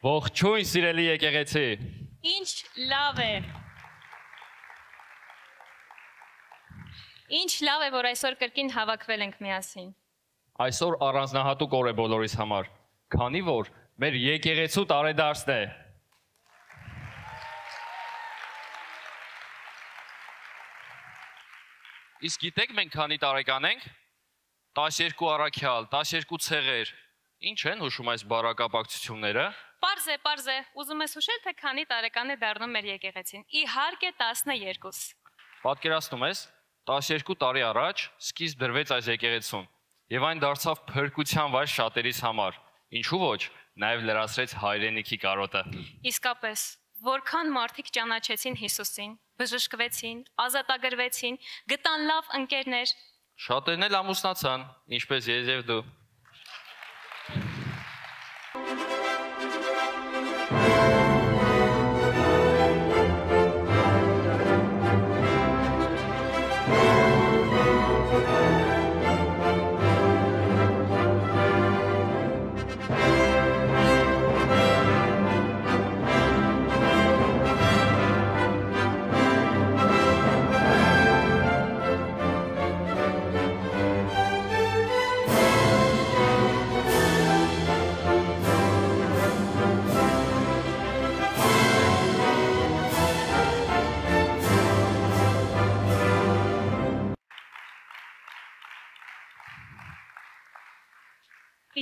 Ողջույն սիրելի եկեղեցի։ Ինչ լավ է։ Ինչ լավ է, որ այսօր կրկին հավաքվել ենք միասին։ Այսօր առանձնահատուկ օր է բոլորիս համար, քանի որ մեր եկեղեցու տարեդարձն է։ Իսկ գիտեք մենք քանի տարեկան ենք։ 12 առաքյալ, 12 ցեղեր։ Ինչ են հուշում այս բարակապակցությունները։ Պարզ է, ուզում ես հուշել, թե քանի տարեկան է դառնում մեր եկեղեցին։ Իհարկե 12։ Պատկերացնում ես, 12 տարի առաջ սկիզբ դրվեց այս եկեղեցուն, եւ այն դարձավ փրկության վայր շատերիս համար։ Ինչու ոչ, նաեւ լրացրեց հայրենիքի կարոտը։ Իսկապես, որքան մարդիկ ճանաչեցին Հիսուսին, բժշկվեցին, ազատագրվեցին, գտան լավ ընկերներ։ Շատերն էլ ամուսնացան, ինչպես ես եւ դու։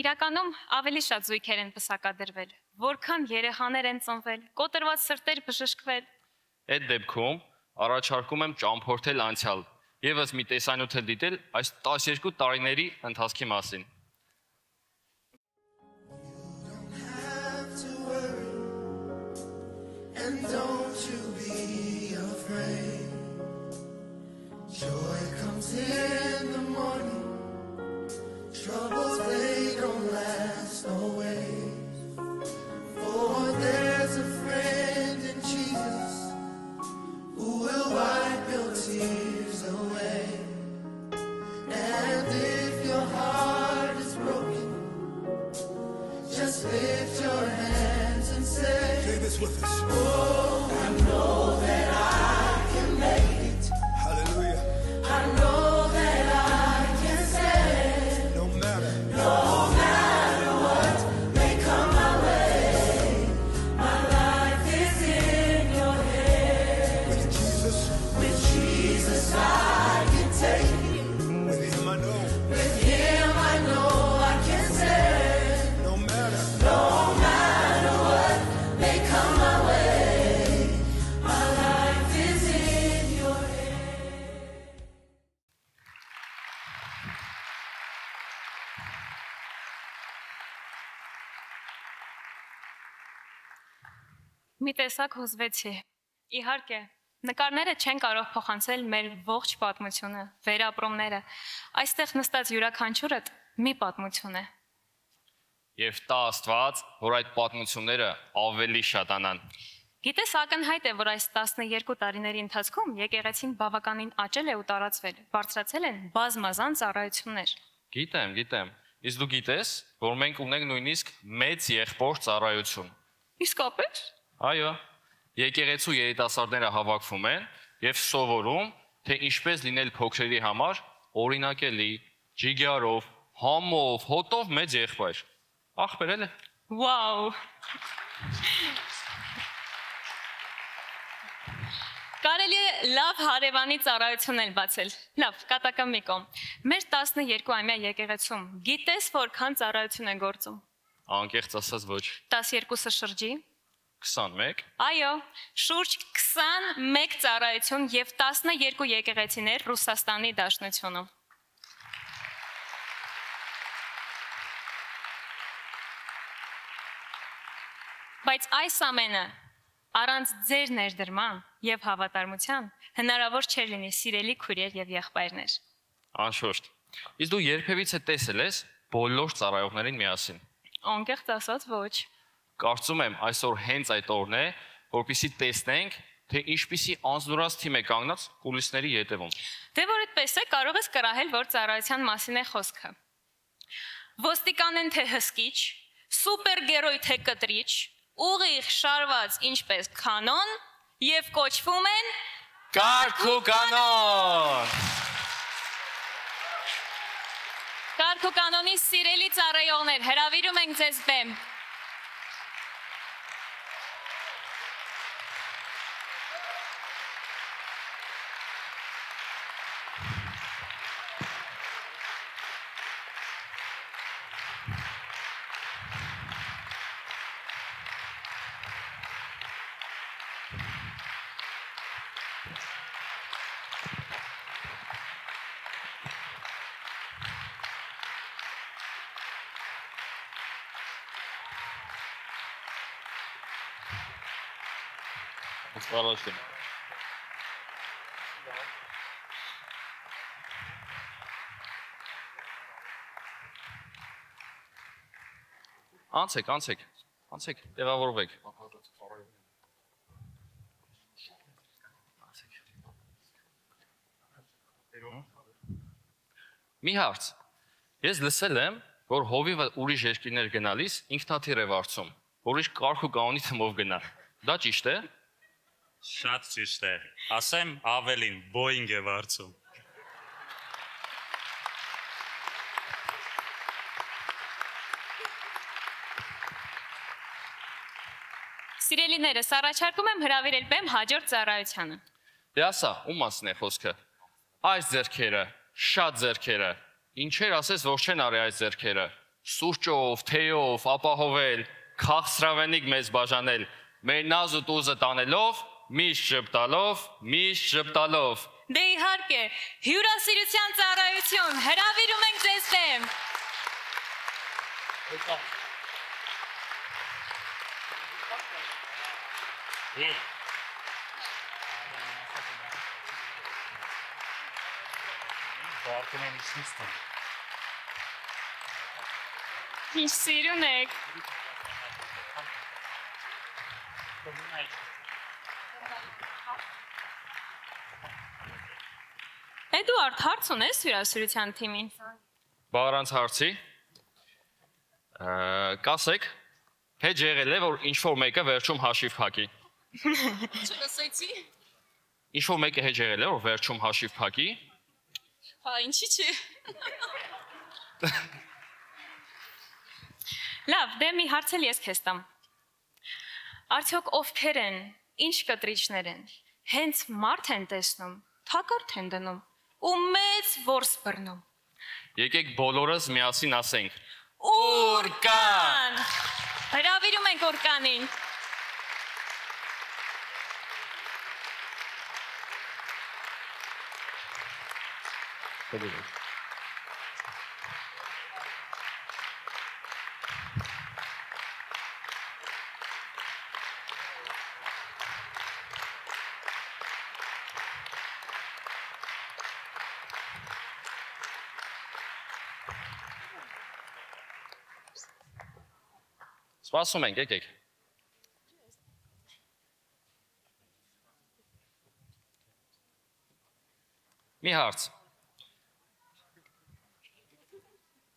Իրականում ավելի շատ զույգեր են պսակադրվել, որքան երեխաներ են ծնվել, կոտրված սրտեր բժշկվել։ Այդ դեպքում առաջարկում եմ ճամփորդել անցյալ, եւս մի տեսանյութ դիտել այս 12 տարիների ընթացքի մասին։ Troubles, they don't last always. For there's a friend in Jesus who will wipe your tears away. And if your heart is broken, just lift your hands and say, Say this with us. Oh, I know that I can make it. Hallelujah. I know that I can stand. No matter what may come my way, my life is in your hands. With Jesus I can take it. With him I know. With him I know I can stand. No matter what may come my way, my life is in your hands. Մի տեսակ հուզվեցի։ Իհարկե, նկարները չեն կարող փոխանցել մեր ողջ պատմությունը, վերապրումները։ Այստեղ նստած յուրաքանչյուրը մի պատմություն է։ Եվ տա Աստված, որ այդ պատմությունները ավելի շատանան։ Գիտես, ակնհայտ է, որ այս 12 տարիների ընթացքում եկեղեցին բավականին աճել է ու տարածվել, բարձրացել են բազմազան ծառայություններ։ Գիտեմ։ Իսկ դու գիտես, որ մենք ունենք նույնիսկ մեծ եղբոր ծառայություն։ Իսկապես։ Այո, եկեղեցու երիտասարդները հավաքվում են եւ սովորում, թե ինչպես լինել փոքրերի համար օրինակելի, ջիգարով, համով, հոտով մեծ եղբայր։ Ախպեր է։ Վաու։ Կարելի է լավ հարևանի ծառայություն էլ բացել։ Լավ, կատակը մի կողմ։ Մեր 12-ամյա եկեղեցում գիտես որքան ծառայություն է գործում։ Անկեղծ ասած ոչ։ 12-ը շրջի։ 21։ Այո, շուրջ 21 ծառայություն եւ 12 եկեղեցիներ Ռուսաստանի Դաշնությունում։ Բայց այս ամենը առանց ձեր ներդրման եւ հավատարմության հնարավոր չէր լինի, սիրելի քույրեր եւ եղբայրներ։ Անշուշտ։ Իսկ դու երբևիցե տեսել ես բոլոր ծառայողներին միասին։ Անկեղծ ասած ոչ։ Կարծում եմ այսօր հենց այդ օրն է, որպեսզի տեսնենք, թե ինչպիսի անձնուրաց թիմ է կանգնած կուլիսների ետևում։ Դե որ այդպես է, կարող ես կռահել, որ ծառայության մասին է խոսքը։ Ոստիկան են թե հսկիչ, սուպերգերոյ թե կտրիչ, ուղիղ շարված ինչպես կանոն եւ կոչվում են Կարգ ու կանոն։ Կարգ ու կանոնի սիրելի ծառայողներ, հրավիրում ենք ձեզ բեմ։ Սպասում։ Անցեք, տեղավորվեք։ Մի հարց։ Ես լսել եմ, որ հովիվը ուրիշ երկրներ գնալիս ինքնաթիռ է վարձում, որ ուրիշ կարգ ու կանոնի թմով գնա։ Դա ճիշտ է։ Շատ ճիշտ է։ Ասեմ ավելին, Boeing է վարձում։ Սիրելիներս, առաջարկում եմ հրավիրել բեմ հաջորդ ծառայությանը։ Դե ասա, ում մասն է խոսքը։ Այս ձեռքերը, շատ ձեռքերը։ Ինչեր ասես, որ չեն արի այս ձեռքերը։ Սուրճով, թեյով, ապահովել, քաղցրավենիք մեզ բաժանել, մեր նազ ու տուզը տանելով, միշտ ժպտալով։ Դե իհարկե, հյուրասիրության ծառայություն, հրավիրում ենք ձեզ բեմ։ Ինչ սիրուն եք։ Էդուարդ, հարց ունես հյուրասիրության թիմին։ Բաղարանց հարցի։ Կասեք, հետ եղել է, որ ինչ-որ մեկը վերջում հաշիվ փակի։ Չլսեցի։ Ինչ-որ մեկը հետ եղել է, որ վերջում հաշիվ փակի։ Հա, ինչի՞ չի։ Լավ, դե մի հարց էլ ես քեզ տամ։ Արդյոք ովքեր են, ինչ կտրիչներ են, հենց մարդ են տեսնում, թակարդ են դնում ու մեծ որս բռնում։ Եկեք բոլորս միասին ասենք. Ուրկան։ Հրավիրում ենք ուրկանին։ Սպասում ենք, եկեք։ Մի հարց։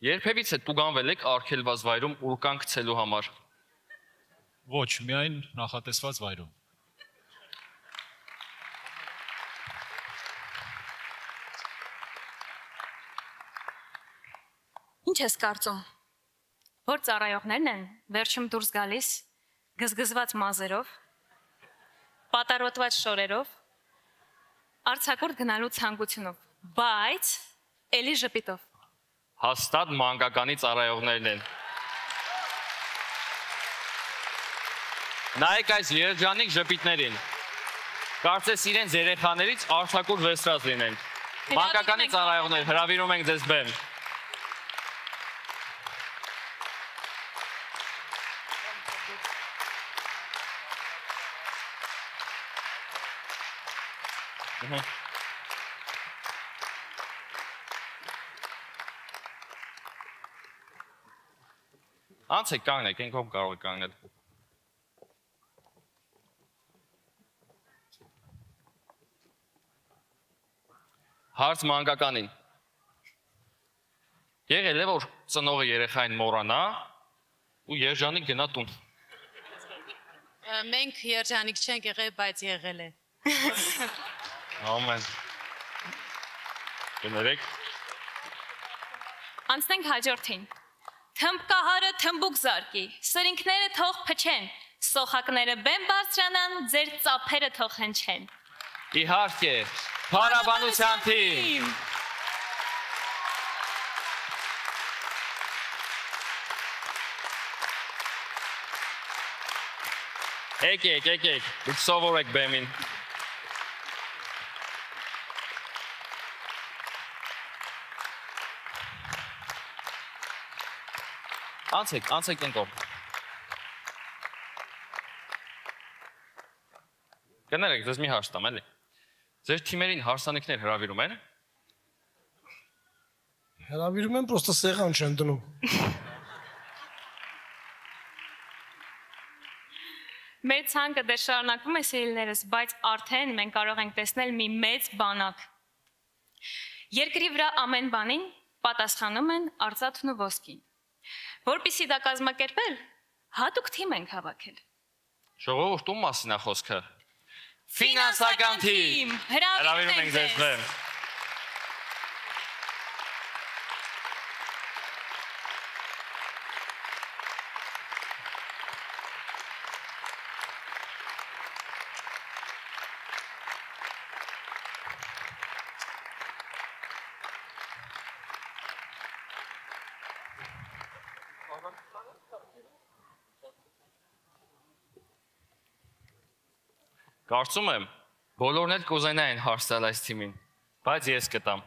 Երբևիցե տուգանվել եք արգելված վայրում ուրկան գցելու համար։ Ոչ, միայն նախատեսված վայրում։ Ինչ ես կարծում։ Որ ծառայողներն են վերջում դուրս գալիս գզգզված մազերով, պատառոտված շորերով, արձակուրդ գնալու ցանկությունով, բայց էլի ժպիտով։ Հաստատ մանկականի ծառայողներն են։ Նայեք այս երջանիկ ժպիտներին։ Կարծես իրենց երեխաներից արձակուրդ վերցրած լինեն։ Մանկականի ծառայողներ, հրավիրում ենք ձեզ բեմ։ Անցեք կանգնեք, այն կողմ կարող եք կանգնել։ Հարց մանկականին։ Եղել է, որ ծնողը երեխային մոռանա ու երջանիկ գնա տուն։ Մենք երջանիկ չենք եղել, բայց եղել է։ Ամեն։ Գներեք։ Անցնենք հաջորդին։ Թմբկահարը թմբուկ զարկի, սրինքները թող փչեն, սոխակները բեմ բարձրանան, ձեր ծափերը թող հնչեն։ Իհարկե, փառաբանության թիմ։ Եկեք, դուք սովորեք բեմին։ Անցեք ընկով։ Գներեք, ձեզ մի հարց տամ, էլի։ Ձեր թիմերին հարսանիքներ հրավիրում են։ Հրավիրում են, պրոստը սեղան չեն դնում։ Մեր ցանկը դեռ շարունակվում է սիրելիներս, բայց արդեն մենք կարող ենք տեսնել մի մեծ բանակ։ Երկրի վրա ամեն բանին պատասխանում են արծաթն ու ոսկին։ Որպեսզի դա կազմակերպել, հատուկ թիմ ենք հավաքել։ Ժողովուրդ, ում մասին է խոսքը։ Ֆինանսական թիմ։ Հրավիրում ենք ձեզ բեմ։ Կարծում եմ, բոլորն էլ կուզենային հարցնել այս թիմին, բայց ես կտամ։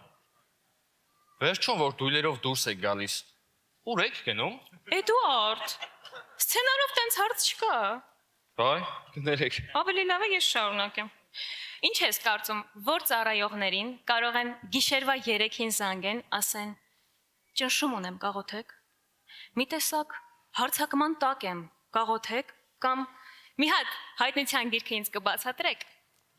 Վերջում, որ դույլերով դուրս եք գալիս, ուր եք գնում։ Էդուարդ, սցենարով տենց հարց չկա։ Բայ, գներեք։ Ավելի լավ է ես շարունակեմ։ Ինչ ես կարծում, որ ծառայողներին կարող են գիշերվա 3-ին զանգեն, ասեն. ճնշում ունեմ, կաղոթեք։ Մի տեսակ հարցակման տակ եմ, կաղոթեք կամ մի հատ հայտնության գիրքը ինձ կբացատրեք։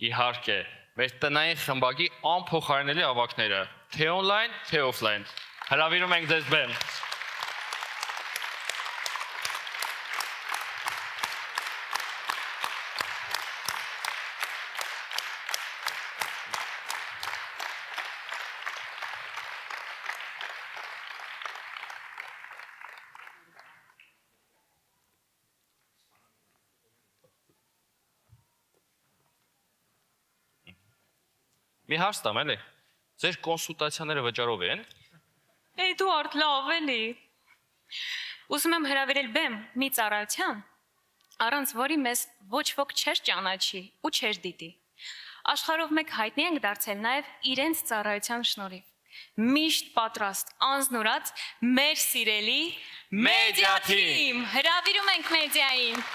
Իհարկե, մեր տնային խմբակի անփոխարինելի ավակները, թե on-line, թե off-line։ Հրավիրում ենք ձեզ բեմ։ Մի հարց տամ, էլի։ Ձեր կոնսուլտացիաները վճարով են։ Էդուարդ, լավ էլի։ Ուզում եմ հրավիրել բեմ մի ծառայության, առանց որի մեզ ոչ ոք չէր ճանաչի ու չէր դիտի։ Աշխարհով մեկ հայտնի ենք դարձել նաև իրենց ծառայության շնորհիվ։ Միշտ պատրաստ, անznուրած մեր սիրելի մեդիա թիմ։ Հրավիրում ենք մեդիային։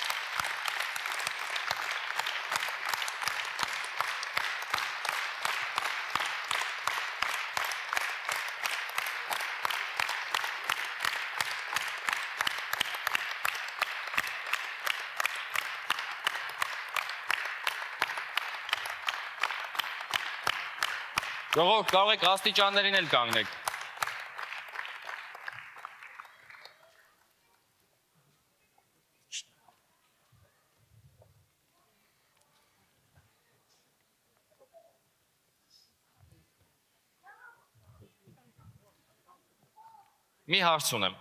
Ժողովուրդ, կարող եք աստիճաններին էլ կանգնեք։ Մի հարց ունեմ։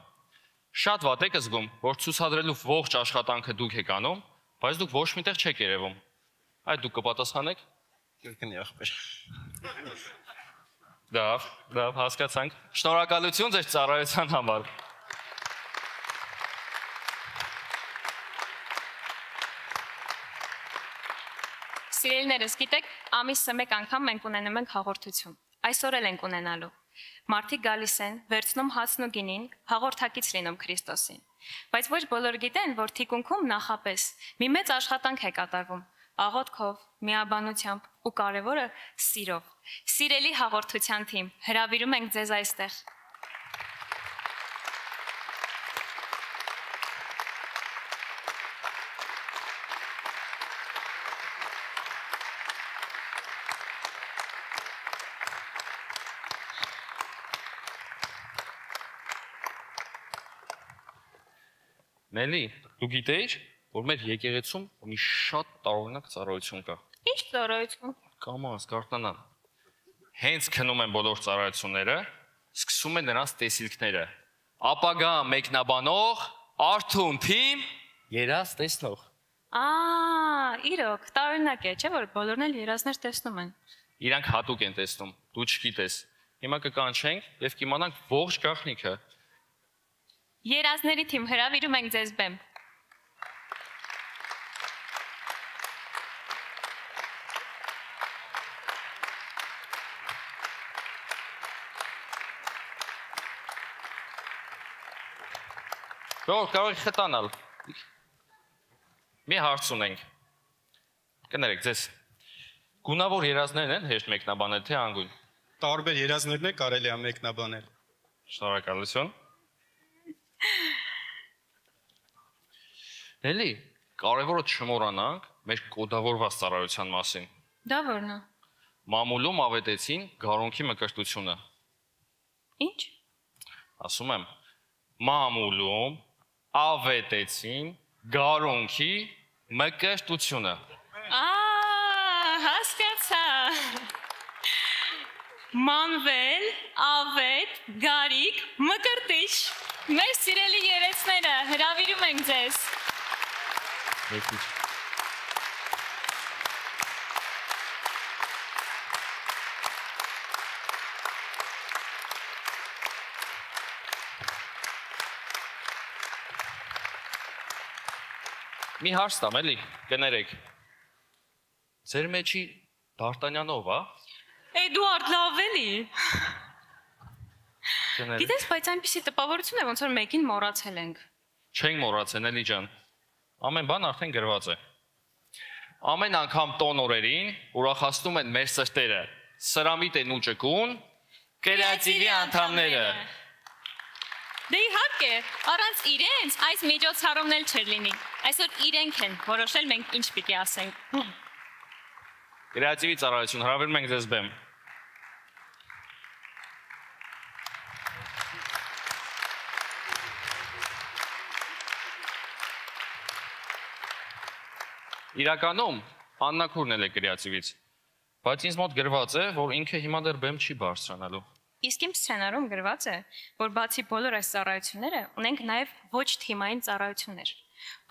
Շատ վատ եք զգում, որ ցուցադրելու ողջ աշխատանքը դուք եք անում, բայց դուք ոչ միտեղ չեք երևում։ Այդ դուք կպատասխանեք։ Կրկնի ախպեր։ Լավ, հասկացանք։ Շնորհակալություն ձեր ծառայության համար։ Սիրելիներս, գիտեք, ամիսը մեկ անգամ մենք ունենում ենք հաղորդություն։ Այսօր էլ ենք ունենալու։ Մարդիկ գալիս են, վերցնում հացն ու գինին, հաղորդակից լինում Քրիստոսին։ Բայց ոչ բոլորը գիտեն, որ թիկունքում նախապես մի մեծ աշխատանք է կատարվում։ Աղոթքով, միաբանությամբ ու կարևորը սիրով։ Սիրելի հաղորդության թիմ, հրավիրում ենք ձեզ այստեղ։ Նելի, դու գիտեիր, որ մեր եկեղեցում մի շատ տարօրինակ ծառայություն կա։ Ինչ ծառայություն։ Կամաց, կարտնանամ։ Հենց քնում են բոլոր ծառայությունները, սկսում են նրանց տեսիլքները։ Ապագա մեկնաբանող, արթուն թիմ, երազ տեսնող։ Իրոք, տարօրինակ է, չէ՞ որ բոլորն էլ երազներ տեսնում են։ Իրանք հատուկ են տեսնում, դու չգիտես։ Հիմա կկանչենք եւ կիմանանք ողջ գաղտնիքը։ Երազների թիմ հրավիրում ենք ձեզ բեմ։ Կարող եք խտանալ։ Մի հարց ունենք։ Կներեք ձեզ։ Գունավոր երազներն են հեշտ մեկնաբանել, թե անգույն։ Տարբեր երազներն է կարելի է մեկնաբանել։ Շնորհակալություն։ Էլի, կարևորը չմոռանանք մեր կոդավորված ծառայության մասին։ Դա որն է։ Մամուլում ավետեցին գարունքի մկրտությունը։ Ինչ։ Ասում եմ, մամուլում ավետեցին գարունքի մկրտությունը։ Հասկացա։ Մանվել, ավետ, գարիկ, մկրտիչ։ Մեր սիրելի երեցները հրավիրում ենք ձեզ։ Մի հարց տամ, էլի, կներեք։ Ձեր մեջի Դարտանյանով, Էդուարդ Լավելի։ Կներեք։ Գիտես, բայց այնպեսի տպավորություն է, ոնց որ մեկին մոռացել ենք։ Չենք մոռացել, էլի ջան։ Ամեն բան արդեն գրված է։ Ամեն անգամ տոն օրերին ուրախացնում են մեր սրտերը։ Սրամիտ են ու ճկուն, կրեատիվի անդամները։ Դե իհարկե, առանց իրենց այս միջոցառումն էլ չէր լինի։ Այսօր իրենք են որոշել մենք ինչ պիտի ասենք։ Կրեատիվի ծառայություն, հրավիրում ենք ձեզ բեմ։ Իրականում Աննա Քուրն էլ է կրեատիվից, բայց ինձ մոտ գրված է, որ ինքը հիմա դեռ բեմ չի բարձրանալու։ Իսկ իմ սցենարում գրված է, որ բացի բոլոր այս ծառայությունները, ունենք նաև ոչ թիմային ծառայություններ,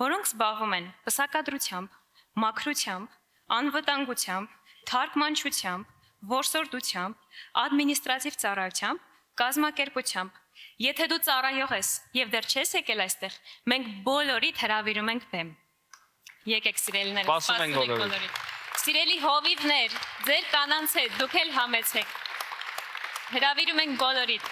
որոնք զբաղվում են պսակադրությամբ, մաքրությամբ, անվտանգությամբ, թարգմանչությամբ, որսորդությամբ, ադմինիստրատիվ ծառայությամբ, կազմակերպությամբ։ Եթե դու ծառայող ես եւ դեռ չես եկել այստեղ, մենք բոլորիդ հրավիրում ենք բեմ։ Եկեք սիրելիներ, Սպասում ենք բոլորիդ։ Սիրելի հովիվներ, ձեր կանանց հետ դուք էլ համեցեք։ Հրավիրում ենք բոլորիդ։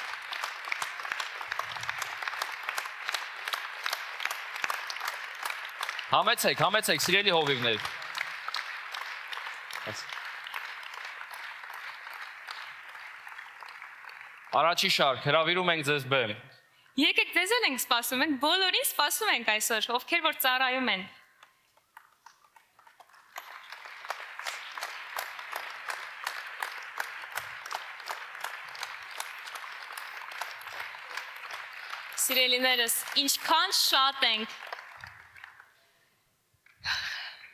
Համեցեք, սիրելի հովիվներ։ Առաջի շարք, հրավիրում ենք ձեզ բեմ։ Եկեք ձեզ էլ ենք սպասում, ենք բոլորին սպասում ենք այսօր, ովքեր որ ծառայում են։ Սիրելիներս, ինչքան շատ ենք։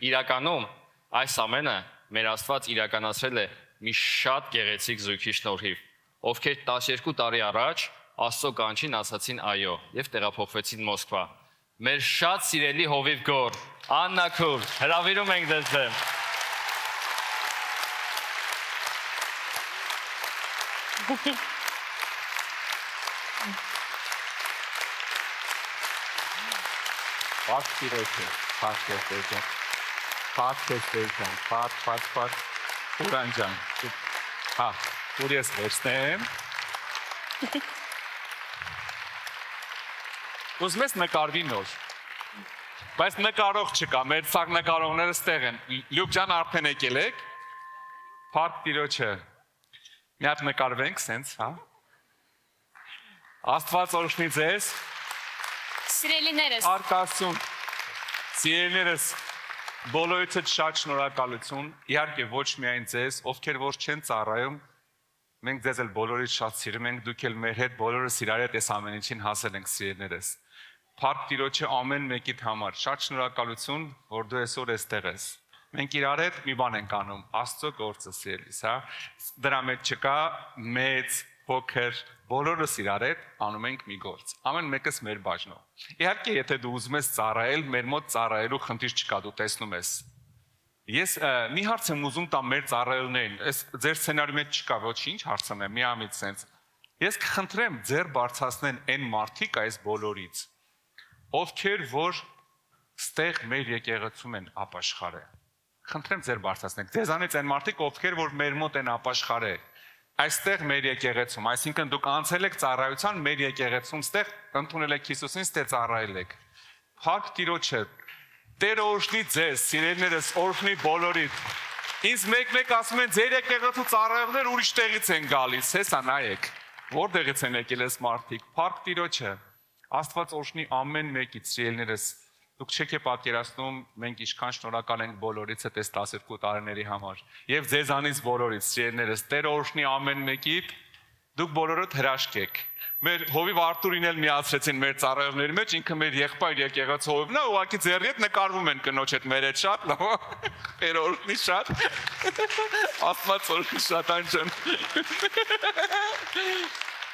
Իրականում այս ամենը մեր Աստված իրականացրել է մի շատ գեղեցիկ զույգի շնորհիվ, ովքեր 12 տարի առաջ Աստծո կանչին ասացին այո եւ տեղափոխվեցին Մոսկվա։ Մեր շատ սիրելի հովիվ գոր Աննա Քուր, հրավիրում ենք ձեզ դեմ։ Ուրանջան։ Հա, ուր ես վերցնեմ։ Ուզում ես նկարվի նոր։ Բայց նկարող չկա, մեր ցակ նկարողները ստեղ են։ Լյուկ ջան արդեն եկել եք։ Փառք Տիրոջը։ Մի հատ նկարվենք սենց, հա։ Աստված օրհնի ձեզ։ Սիրելիներս, Արկասուն։ Սիրելիներս, բոլորիդ շատ շնորհակալություն, իհարկե ոչ միայն ձեզ, ովքեր որ չեն ծառայում, մենք ձեզ էլ բոլորիդ շատ սիրում ենք, դուք էլ մեր հետ բոլորս իրար հետ այս ամեն ինչին հասել ենք սիրելիներս։ Փառք Տիրոջը ամեն մեկիդ համար։ Շատ շնորհակալություն, որ դու այսօր այստեղ ես։ Մենք իրար հետ մի բան ենք անում, Աստծո գործը սիրելիս, հա։ Դրա մեջ չկա մեծ, փոքր, բոլորս իրար հետ անում ենք մի գործ։ Ամեն մեկս մեր բաժնով։ Իհարկե, եթե դու ուզում ես ծառայել, մեր մոտ ծառայելու խնդիր չկա, դու տեսնում ես։ Ես մի հարց եմ ուզում տամ մեր ծառայողներին, այս ձեր սցենարի մեջ չկա ոչինչ, հարցն է, միամիտ sense։ Ես կխնդրեմ ձեր բարձրացնեն այն մարդիկ այս բոլորից, ովքեր որ ստեղ մեր եկեղեցում են ապաշխարե։ Խնդրեմ ձեր բարձրացնեք։ Ձեզանից այն մարդիկ, ովքեր որ մեր մոտ են ապաշխարե, այստեղ մեր եկեղեցում, այսինքն դուք անցել եք ծառայության մեր եկեղեցում, ստեղ ընդունել եք Հիսուսին, ստե ծառայել եք։ Փառք Տիրոջը։ Տերը օրհնի ձեզ, սիրելիներս, օրհնի բոլորիդ։ Ինձ մեկ-մեկ ասում են, ձեր եկեղեցու ծառայողներ ուրիշ տեղից են գալիս, հեսա նայեք։ Որտեղից են եկել այս մարդիկ։ Փառք Տիրոջը։ Աստված օրհնի ամեն մեկից, սիրելիներս։ Դուք չեք պատկերացնում, մենք ինչքան շնորհակալ ենք բոլորից այդ 12 տարիների համար։ Եվ ձեզանից բոլորից, սիրելիներս, Տերը օրհնի ամեն մեկիդ, դուք բոլորդ հրաշք եք։ Մեր հովիվ Արտուրին էլ միացրեցին մեր ծառայողների մեջ, ինքը մեր եղբայր եկեղեցու հովիվն է, ուղղակի ձեռի հետ նկարվում են կնոջ հետ մեր հետ շատ, լավ։ Տերը օրհնի շատ։ Աստված օրհնի շատ անջան։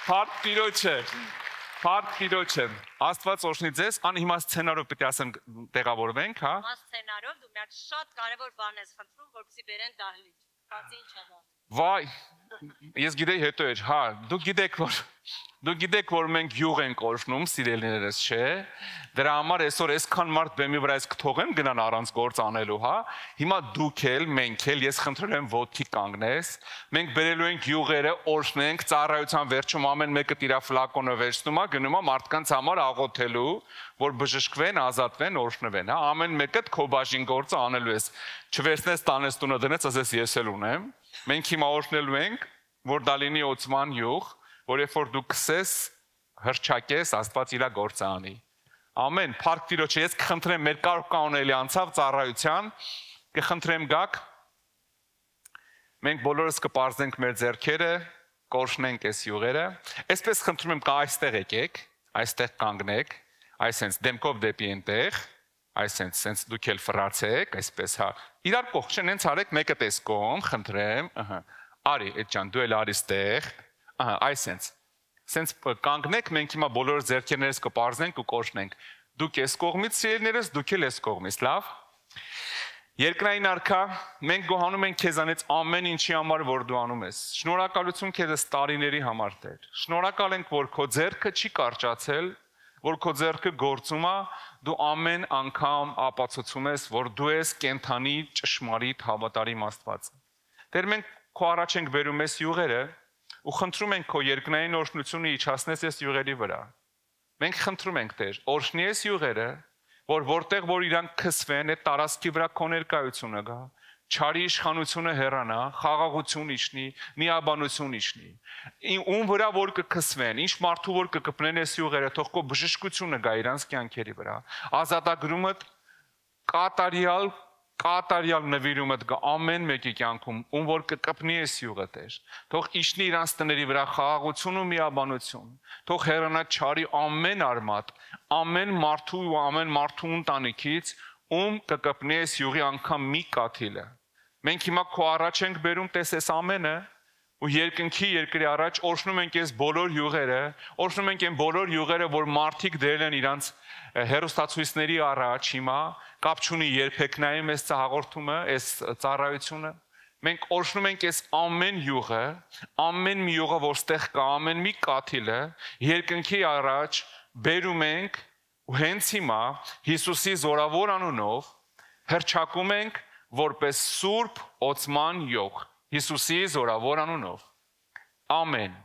Փառք Տիրոջը։ Փառք Տիրոջը։ Աստված օրհնի ձեզ, հիմա սցենարով պետք է ասեմ տեղավորվենք, հա։ Հիմա սցենարով դու մի հատ շատ կարևոր բան ես խնդրում, որպեսզի բերեն դահլիճ։ Բացի ինչ ա։ Վայ, ես գիտեի հետո էր, հա, դուք գիտեք, որ մենք յուղ ենք օրհնում, սիրելիներս, չէ։ Դրա համար այսօր այսքան մարդ բեմի վրա ես կթողեմ գնան առանց գործ անելու, հա։ Հիմա դուք էլ, մենք էլ, ես խնդրում եմ ոտքի կանգնես։ Մենք բերելու ենք յուղերը, օրհնենք, ծառայության վերջում ամեն մեկը իր ֆլակոնը վերցնում է, գնում է մարդկանց համար աղոթելու, որ բժշկվեն, ազատվեն, օրհնվեն, հա։ Ամեն մեկը քո բաժին գործը անելու ես։ Չվերցնես տանես տունը դնես, ասես ես էլ ունեմ։ Մենք հիմա օրհնելու ենք, որ դա լինի օծման յուղ, որ երբ որ դու կսես, հրճակես, Աստված իր գործը անի։ Ամեն, փառք Տիրոջը, ես կխնդրեմ մեր կարող կանոնելի անցավ ծառայության, կխնդրեմ գաք։ Մենք բոլորս կպարզենք մեր ձեռքերը, կորշնենք այս յուղերը։ Այսպես խնդրում եմ կա այստեղ եկեք, այստեղ կանգնեք, այսենց դեմքով դեպի այնտեղ, այսենց դուք էլ ֆրացեք, այսպես հա։ Իրար կողք չեն, հենց արեք մեկը տեսկոմ, խնդրեմ, արի, այդ ջան, դու էլ արի ստեղ, այսենց, սենց կանգնեք, մենք հիմա բոլոր ձեռքերներս կպարզենք ու կորշնենք, դուք ես կողմից սիրելիներս, դուք էլ ես կողմից, լավ։ Երկնային Արքա, մենք գոհանում ենք քեզանից ամեն ինչի համար, որ դու անում ես։ Շնորհակալություն քեզ տարիների համար, Տեր։ Շնորհակալ ենք, որ քո ձեռքը չի կարճացել, որ քո ձեռքը գործում է, դու ամեն անգամ ապացուցում ես, որ դու ես կենթանի ճշմարիտ հավատարիմ Աստված։ Տեր մենք քո առաջ ենք բերում ես յուղերը ու խնդրում ենք քո երկնային օրհնությունը իջացնես այս յուղերի վրա։ Մենք խնդրում ենք Տեր, օրհնի ես յուղերը, որ որտեղ որ իրանք քսվեն, այդ տարածքի վրա քո ներկայությունը գա, չարի իշխանությունը հեռանա, խաղաղություն իջնի, միաբանություն իջնի։ Ում վրա որ կքսվեն, ինչ մարդու որ կկպնեն այս յուղերը, թող քո բժշկությունը գա իրանց կյանքերի վրա։ Ազատագրումը կատարյալ նվիրումը գա ամեն մեկի կյանքում, ում որ կկպնի այս յուղը Տեր։ Թող իջնի իրանց տների վրա խաղաղություն ու միաբանություն։ Թող հեռանա չարի ամեն արմատ, ամեն մարդու ու ամեն մարդու ընտանիքից, ում կկպնի այս յուղի անգամ մի կաթիլը։ Մենք հիմա քո առաջ ենք բերում տեսես ամենը ու երկնքի երկրի առաջ օրհնում ենք այս բոլոր յուղերը, օրհնում ենք այն բոլոր յուղերը, որ մարդիկ դրել են իրանց հերոստացույցների առաջ հիմա, կապ չունի երբեք նայում այս հաղորդումը, այս ծառայությունը։ Մենք օրհնում ենք այս ամեն յուղը, ամեն մի յուղը, որ ստեղ կա, ամեն մի կաթիլը երկնքի առաջ բերում ենք ու հենց հիմա Հիսուսի զորավոր անունով հռչակում ենք որպես սուրբ օծման յուղ Հիսուսի զորավոր անունով։ Ամեն։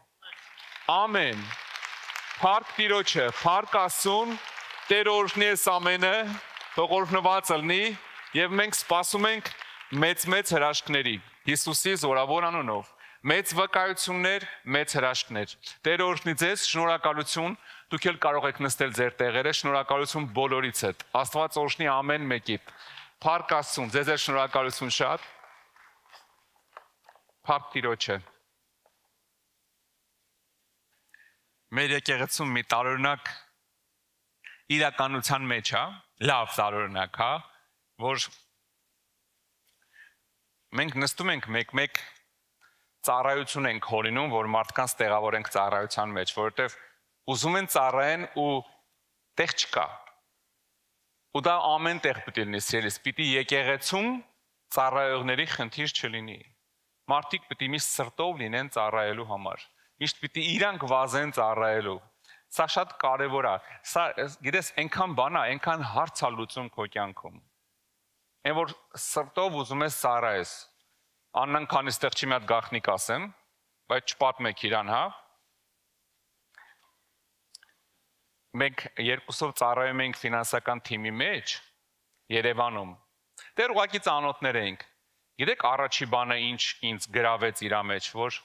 Ամեն։ Փառք Տիրոջը, փառք Աստծուն, Տեր օրհնի այս ամենը, թող օրհնված լինի եւ մենք սպասում ենք մեծ հրաշքների Հիսուսի զորավոր անունով։ Մեծ վկայություններ, մեծ հրաշքներ։ Տեր օրհնի ձեզ, շնորհակալություն, դուք էլ կարող եք նստել ձեր տեղերը, շնորհակալություն բոլորից հետ։ Աստված օրհնի ամեն մեկիդ։ Փառք Աստծուն, ձեզ էլ շնորհակալություն շատ։ Փառք Տիրոջը։ Մեր եկեղեցում մի տարօրինակ իրականության մեջ է, լավ տարօրինակ է, որ մենք նստում ենք մեկ-մեկ ծառայություն ենք հորինում, որ մարդկանց տեղավորենք ծառայության մեջ, որովհետև ուզում են ծառայեն ու տեղ չկա։ Ու դա ամեն տեղ պետք է լինի, սիրելիս, պիտի եկեղեցում ծառայողների խնդիր չլինի։ Մարդիկ պետք է միշտ սրտով լինեն ծառայելու համար։ Միշտ պիտի իրանք վազեն ծառայելու։ Սա շատ կարևոր է։ Սա, գիտես, այնքան բան է, այնքան հարց է լուծում քո կյանքում։ Այն որ սրտով ուզում ես ծառայես։ Աննան քանի ստեղ չի մի հատ գաղտնիք ասեմ, բայց չպատմեք իրան, հա։ Մենք երկուսով ծառայում ենք ֆինանսական թիմի մեջ Երևանում։ Դեռ ուղղակի ծանոթներ էինք։ Գիտեք առաջի բանը ինչ ինձ գրավեց իր մեջ, որ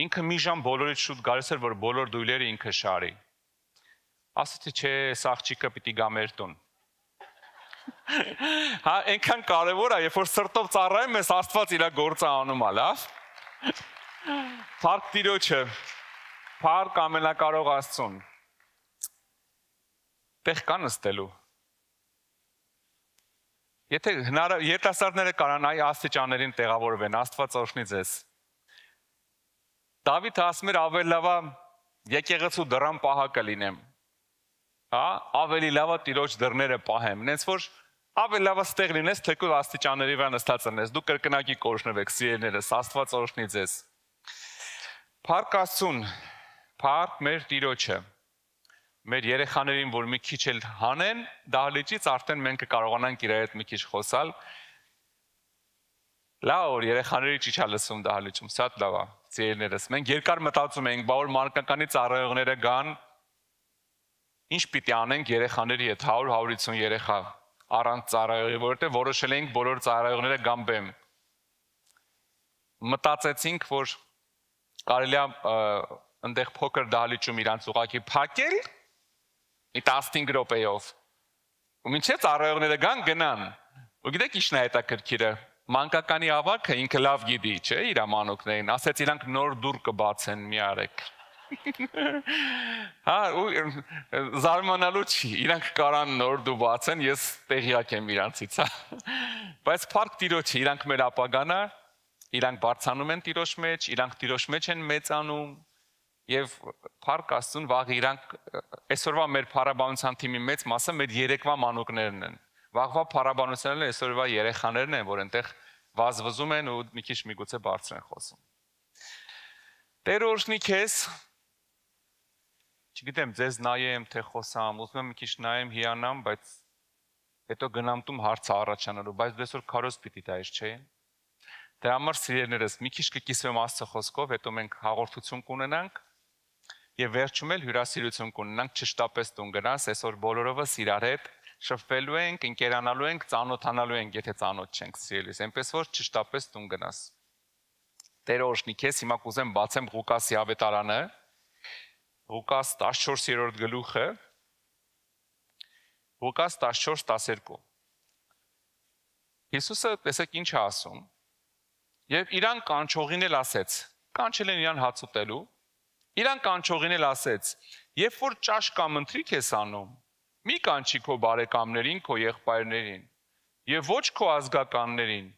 ինքը մի ժամ բոլորից շուտ գալիս էր, որ բոլոր դույլերը ինքը շարի։ Ասացի, չէ, սա աղջիկը պիտի գա մեր տուն։ Հա, այնքան կարևոր է, երբ որ սրտով ծառայում ես, Աստված իր գործը անում է, լավ։ Փառք Տիրոջը, փառք ամենակարող Աստծուն։ Տեղ կա նստելու։ Եթե երիտասարդները կարան այ աստիճաններին տեղավորվեն, Աստված օրհնի ձեզ։ Դավիթը ասում էր ավելի լավ է եկեղեցու դռան պահակը լինեմ։ Հա, ավելի լավ է Տիրոջ դռները պահեմ։ Նենց որ ավելի լավ է ստեղ լինես, թեկուզ աստիճանների վրա նստած լինես։ Դու կրկնակի կօրհնվեք, սիրելիներս, Աստված օրհնի ձեզ։ Փառք Աստծուն, փառք մեր Տիրոջը։ Մեր երեխաներին, որ մի քիչ էլ հանեն, դահլիճից արդեն մենք կկարողանանք իրար հետ մի քիչ խոսալ։ Լավ, որ երեխաների չի լսում դահլիճում, շատ լավ է, սիրելիներս։ Մենք երկար մտածում ենք, բա որ մանկականի ծառայողները գան, ինչ պիտի անենք երեխաների հետ, 100-150 երեխա առանց ծառայողի, որովհետև որոշել ենք բոլոր ծառայողները գան բեմ։ Մտածեցինք, որ կարելի է այնտեղ փոքր դահլիճում իրանց ուղակի փակել, մի 15 րոպեով։ Ու մինչև ծառայողները գան գնան։ Ու գիտեք ինչն է հետաքրքիրը։ Մանկականի ավագը ինքը լավ գիտի, չէ, իր մանուկներին, ասեց իրանք նոր դուռ կբացեն, մի արեք։ Հա, ու զարմանալու չի, իրանք կարան նոր դու բացեն, ես տեղյակ եմ իրանցից, հա։ Բայց փառք Տիրոջը, իրանք մեր ապագան է, իրանք բարձանում են Տիրոջ մեջ, իրանք Տիրոջ մեջ են մեծանում, եւ փառք Աստծուն, վաղ իրանք այսօրվա մեր փառաբանության թիմի մեծ մասը մեր երեկվա մանուկներն են։ Վաղվա փառաբանություններն այսօրվա երեխաներն են, որ այնտեղ վազվզում են ու մի քիչ միգուցե բարձր են խոսում։ Տեր օրհնի քեզ։ Չգիտեմ, ձեզ նայեմ, թե խոսամ, ուզում եմ մի քիչ նայեմ, հիանամ, բայց հետո գնամ տուն հարցը առաջանալու, բայց դու այսօր քարոզ պիտի տայես, չէ՞։ Դրա համար սիրելիներս, մի քիչ կկիսվեմ Աստծո խոսքով, հետո մենք հաղորդություն կունենանք եւ վերջում էլ հյուրասիրություն կունենանք, չշտապես տուն գնաս, այսօր բոլորովս իրար հետ շփվելու ենք, ընկերանալու ենք, ծանոթանալու ենք, եթե ծանոթ չենք սիրելիս, այնպես որ չշտապես տուն գնաս։ Տեր օրհնի քեզ, հիմա կուզեմ բացեմ Ղուկասի ավետարանը, Ղուկաս 14-րդ գլուխը, Ղուկաս 14-12։ Հիսուսը տեսեք ինչ է ասում։ Եվ իրան կանչողին էլ ասեց, կանչել են իրան հաց ուտելու, իրան կանչողին էլ ասեց, երբ որ ճաշ կամ ընթրիք ես անում, մի կանչի քո բարեկամներին, քո եղբայրներին, եւ ոչ քո ազգականներին,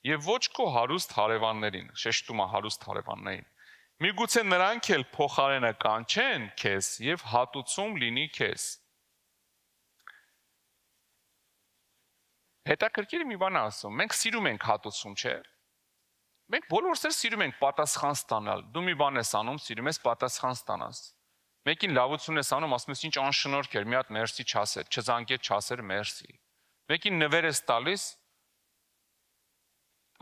եւ ոչ քո հարուստ հարևաններին, շեշտում է հարուստ հարևաններին։ Միգուցե նրանք էլ փոխարենը կանչեն քեզ եւ հատուցում լինի քեզ։ Հետաքրքիր մի բան ասում, մենք սիրում ենք հատուցում, չէ՞։ Մենք բոլորս էլ սիրում ենք պատասխան ստանալ։ Դու մի բան ես անում, սիրում ես պատասխան ստանաս։ Մեկին լավություն ես անում, ասում ես ինչ անշնորհք էր, մի հատ մերսի չասեր, չզանգեց չասեր մերսի։ Մեկին նվեր ես տալիս,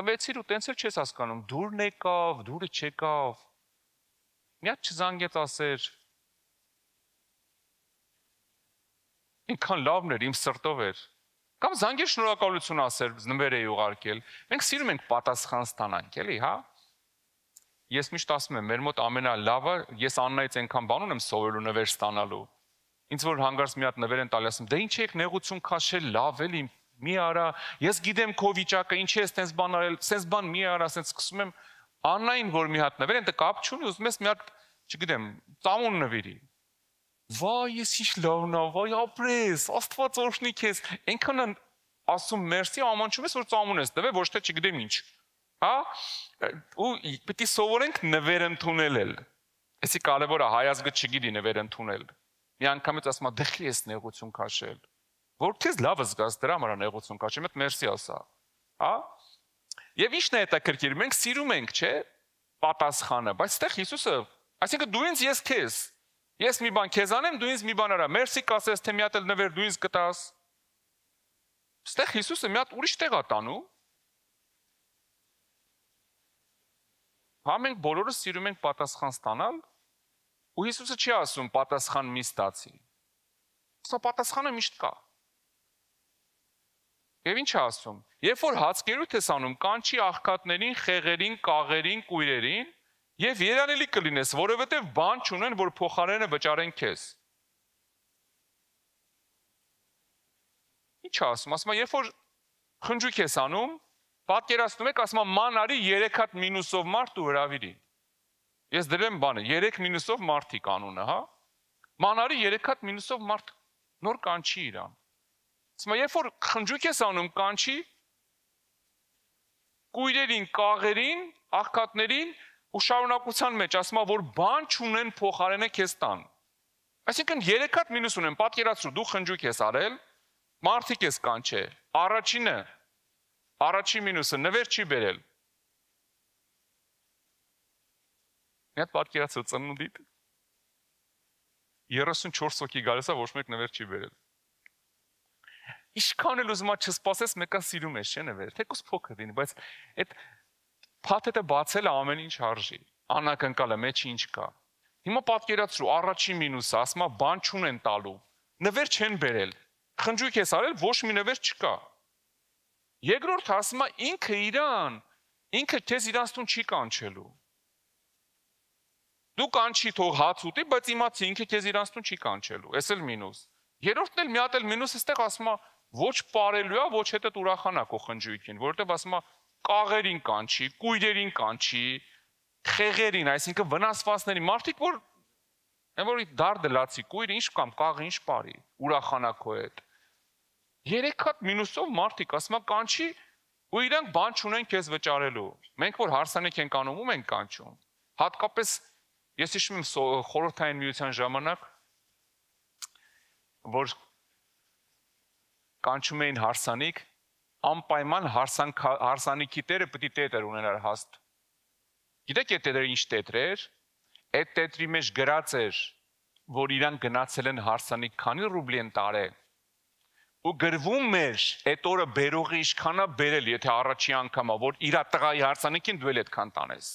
տվեցիր ու տենց էլ չես հասկանում, դուրն եկավ, դուրը չեկավ։ Մի հատ չզանգեց ասեր։ Ինքան լավն էր, իմ սրտով էր։ Կամ զանգեր շնորհակալություն ասեր, նվեր էի ուղարկել։ Մենք սիրում ենք պատասխան ստանանք, էլի, հա։ Ես միշտ ասում եմ, մեր մոտ ամենալավը, ես Աննայից այնքան բան ունեմ սովորելու նվեր ստանալու։ Ինձ որ հանգարց մի հատ նվեր են տալի, ասում, դե ինչ եք նեղություն քաշել, լավ էլի, մի արա, ես գիտեմ քո վիճակը, ինչի ես տենց բան արել, սենց բան մի արա, սենց սկսում եմ Աննային, որ մի հատ նվեր են, դե կապ չունի, ուզում ես մի հատ, չգիտեմ, ծամոն նվիրի։ Վայ, ես ինչ լավն ա, վայ, ապրես, Աստված օրհնի քեզ։ Այնքան ասում մերսի, ամանչում ես, որ ծամուն ես տվել, ոչ թե չգիտեմ ինչ։ Հա? Ու պիտի սովորենք նվեր ընդունել։ Էսի կարևոր է, հայ ազգը չգիտի նվեր ընդունել։ Մի անգամից ասում ա, դեղի ես նեղություն քաշել։ Որ քեզ լավ զգաս դրա համար նեղություն քաշեմ, այդ մերսի ասա։ Հա? Եվ ի՞նչն է հետաքրքիր, մենք սիրում ենք, չէ՞, պատասխանը, բայց այդտեղ Հիսուսը, այսինքն դու ինձ, ես քեզ։ Ես մի բան քեզ անեմ, դու ինձ մի բան արա։ Մերսի կասես, թե մի հատ էլ նվեր դու ինձ կտաս։ Այստեղ Հիսուսը մի հատ ուրիշ տեղ է տանում։ Հա մենք բոլորս սիրում ենք պատասխան ստանալ, ու Հիսուսը չի ասում պատասխան մի ստացի։ Սա պատասխանը միշտ կա։ Եվ ինչ է ասում։ Երբ որ հացկերույթ ես անում, կանչի աղքատներին, խեղերին, կաղերին, կույրերին, եւ երանելի կլինես, որովհետեւ բան չունեն, որ փոխարենը վճարեն քեզ։ Ինչ ասում, ասում, երբ որ խնջույք ես անում, պատկերացնում եք, ասում, ման արի 3 հատ մինուսով մարդ ու հրավիրի։ Ես դրեմ բանը, 3 մինուսով մարդիկ անունը, հա։ Ման արի 3 հատ մինուսով մարդ նոր կանչի իրան։ Ասում, երբ որ խնջույք ես անում, կանչի կույրերին, կաղերին, աղքատներին ու շարունակության մեջ ասում, որ բան չունեն փոխարենը քեզ տան։ Այսինքն 3 հատ մինուս ունեն, պատկերացրու, դու խնջույք ես արել, մարդիկ ես կանչել, առաջինը, առաջին մինուսը նվեր չի բերել։ Մի հատ պատկերացրու ծնունդիդ 34 հոգի գալիս է, ոչ մեկ նվեր չի բերել։ Ինչքան էլ ուզում չսպասես, մեկը սիրում ես, չէ՞ նվեր, թեկուզ փոքր լինի, բայց այդ փաթեթը բացելը ամեն ինչ արժի, անակնկալը մեջը ինչ կա։ Հիմա պատկերացրու, առաջին մինուսը, ասում է բան չունեն տալու, նվեր չեն բերել, խնջույք ես արել, ոչ մի նվեր չկա։ Երկրորդ ասում է ինքը իրան, ինքը քեզ իրանց տուն չի կանչելու։ Դու կանչի թող հաց ուտի, բայց իմացի ինքը քեզ իրանց տուն չի կանչելու, էս էլ մինուս։ Երրորդն էլ մի հատ էլ մինուս, այստեղ ասում է ոչ պարելու է, ոչ հետդ ուրախանա քո խնջույքին, որովհետև ասում է կաղերին կանչի, կույրերին կանչի, խեղերին, այսինքն վնասվածների, մարդիկ որ որ դարդը լացի, կույրը ինչ կամ կաղը ինչ բարի, ուրախանա քո հետ։ 3 հատ մինուսով մարդիկ ասում է կանչի ու իրանք բան չունեն քեզ վճարելու։ Մենք որ հարսանիք ենք անում, ում ենք կանչում։ Հատկապես ես հիշում եմ խորհրդային միության ժամանակ, որ կանչում էին հարսանիք, անպայման հարսանիքի տերը պիտի տետր ունենար հաստ։ Գիտեք այդ տետրը ինչ տետր էր, այդ տետրի մեջ գրած էր, որ իրան գնացել են հարսանիք քանի ռուբլի են տարել, ու գրվում էր այդ օրը բերողի ինչքանա բերել, եթե առաջի անգամա, որ իրա տղայի հարսանիքին դու էլ այդքան տանես։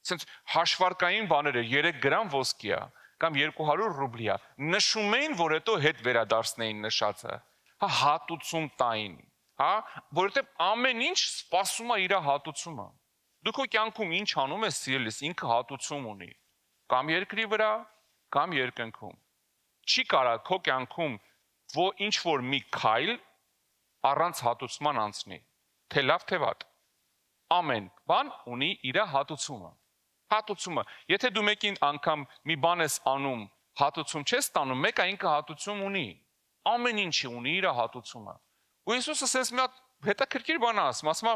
Սենց հաշվարկային բաները 3 գրամ ոսկի է, կամ 200 ռուբլի է, նշում էին, որ հետո հետ վերադարձնեին նշածը, հա հատուցում տային, հա, որովհետև ամեն ինչ սպասում է իր հատուցումը։ Դու քո կյանքում ինչ անում ես սիրելիս, ինքը հատուցում ունի, կամ երկրի վրա, կամ երկնքում։ Չի կարա քո կյանքում ինչ որ մի քայլ առանց հատուցման անցնի, թե լավ, թե վատ։ Ամեն բան ունի իր հատուցումը։ Հատուցումը, եթե դու մեկին անգամ մի բան ես անում, հատուցում չես ստանում, մեկը ինքը հատուցում ունի։ Ամեն ինչի ունի իր հատուցումը։ Ու Հիսուսը ասես մի հատ հետաքրքիր բան ասում է,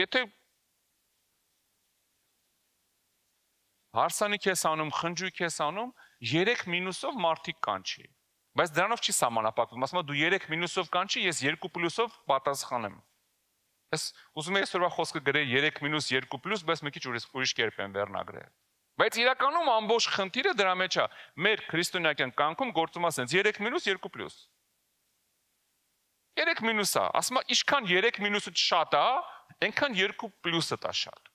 եթե հարսանիք ես անում, խնջույք ես անում, 3 մինուսով մարդիկ կանչի։ Բայց դրանով չի սահմանափակվում, ասում է դու 3 մինուսով կանչի, ես 2 պլյուսով պատասխանեմ։ Ես ուզում եմ այսօրվա խոսքը գրել 3 մինուս 2 պլյուս, բայց մի քիչ ուրիշ կերպ եմ վերնագրել։ Բայց իրականում ամբողջ խնդիրը դրա մեջ է։ Մեր քրիստոնեական կյանքում գործում է ասենց 3 մինուս 2 պլյուս։ 3 մինուս է, ասում է ինչքան 3 մինուսը շատ է, այնքան 2 պլյուսը տա շատ։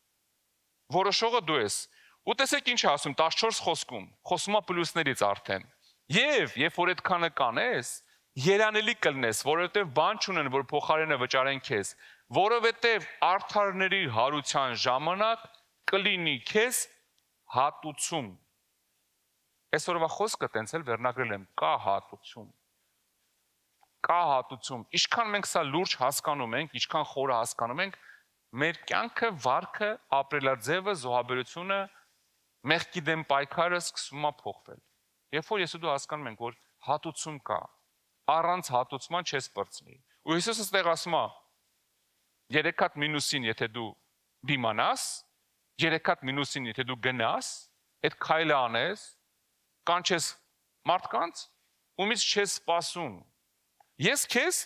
Որոշողը դու ես։ Ու տեսեք ինչ ասում 14 խոսքում, խոսում է պլյուսներից արդեն։ Եվ երբ որ այդքանը կանես, երանելի կլնես, որովհետև բան չունեն, որ փոխարենը վճարեն քեզ, որովհետև արդարների հարության ժամանակ կլինի քեզ հատուցում։ Այսօրվա խոսքը տենց էլ վերնագրել եմ, կա հատուցում։ Կա հատուցում։ Ինչքան մենք սա լուրջ հասկանում ենք, ինչքան խորը հասկանում ենք, մեր կյանքը, վարքը, ապրելաձևը, զոհաբերությունը մեղքի դեմ պայքարը սկսում է փոխվել։ Երբ որ ես ու դու հասկանում ենք, որ հատուցում կա, առանց հատուցման չես բրծնի։ Ու Հիսուսը ստեղ ասում է. 3 հատ մինուսին, եթե դու դիմանաս, 3 հատ մինուսին, եթե դու գնաս, այդ քայլը անես, կանչես մարդկանց, ումից չես սպասում։ Ես քեզ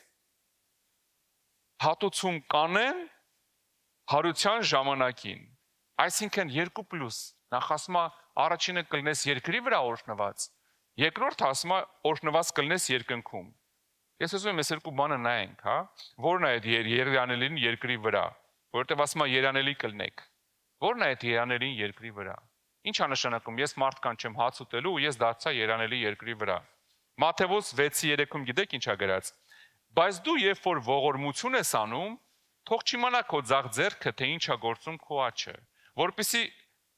հատուցում կանեմ հարության ժամանակին։ Այսինքն 2+, նախ ասում է առաջինը կլինես երկրի վրա օրհնված, երկրորդ ասում է օրհնված կլինես երկնքում։ Ես ուզում եմ այս երկու բանը նայենք, հա, որն է այդ երանելին երկրի վրա, որովհետև ասում է երանելի կլնեք։ Որն է այդ երանելին երկրի վրա։ Ինչ է նշանակում, ես մարդկան չեմ հաց ուտելու ու ես դարձա երանելի երկրի վրա։ Մատթեոս 6:3-ում գիտեք ինչ է գրած։ Բայց դու երբ որ ողորմություն ես անում, թող չիմանա քո ձախ ձեռքը, թե ինչ է գործում քո աջը, որպեսզի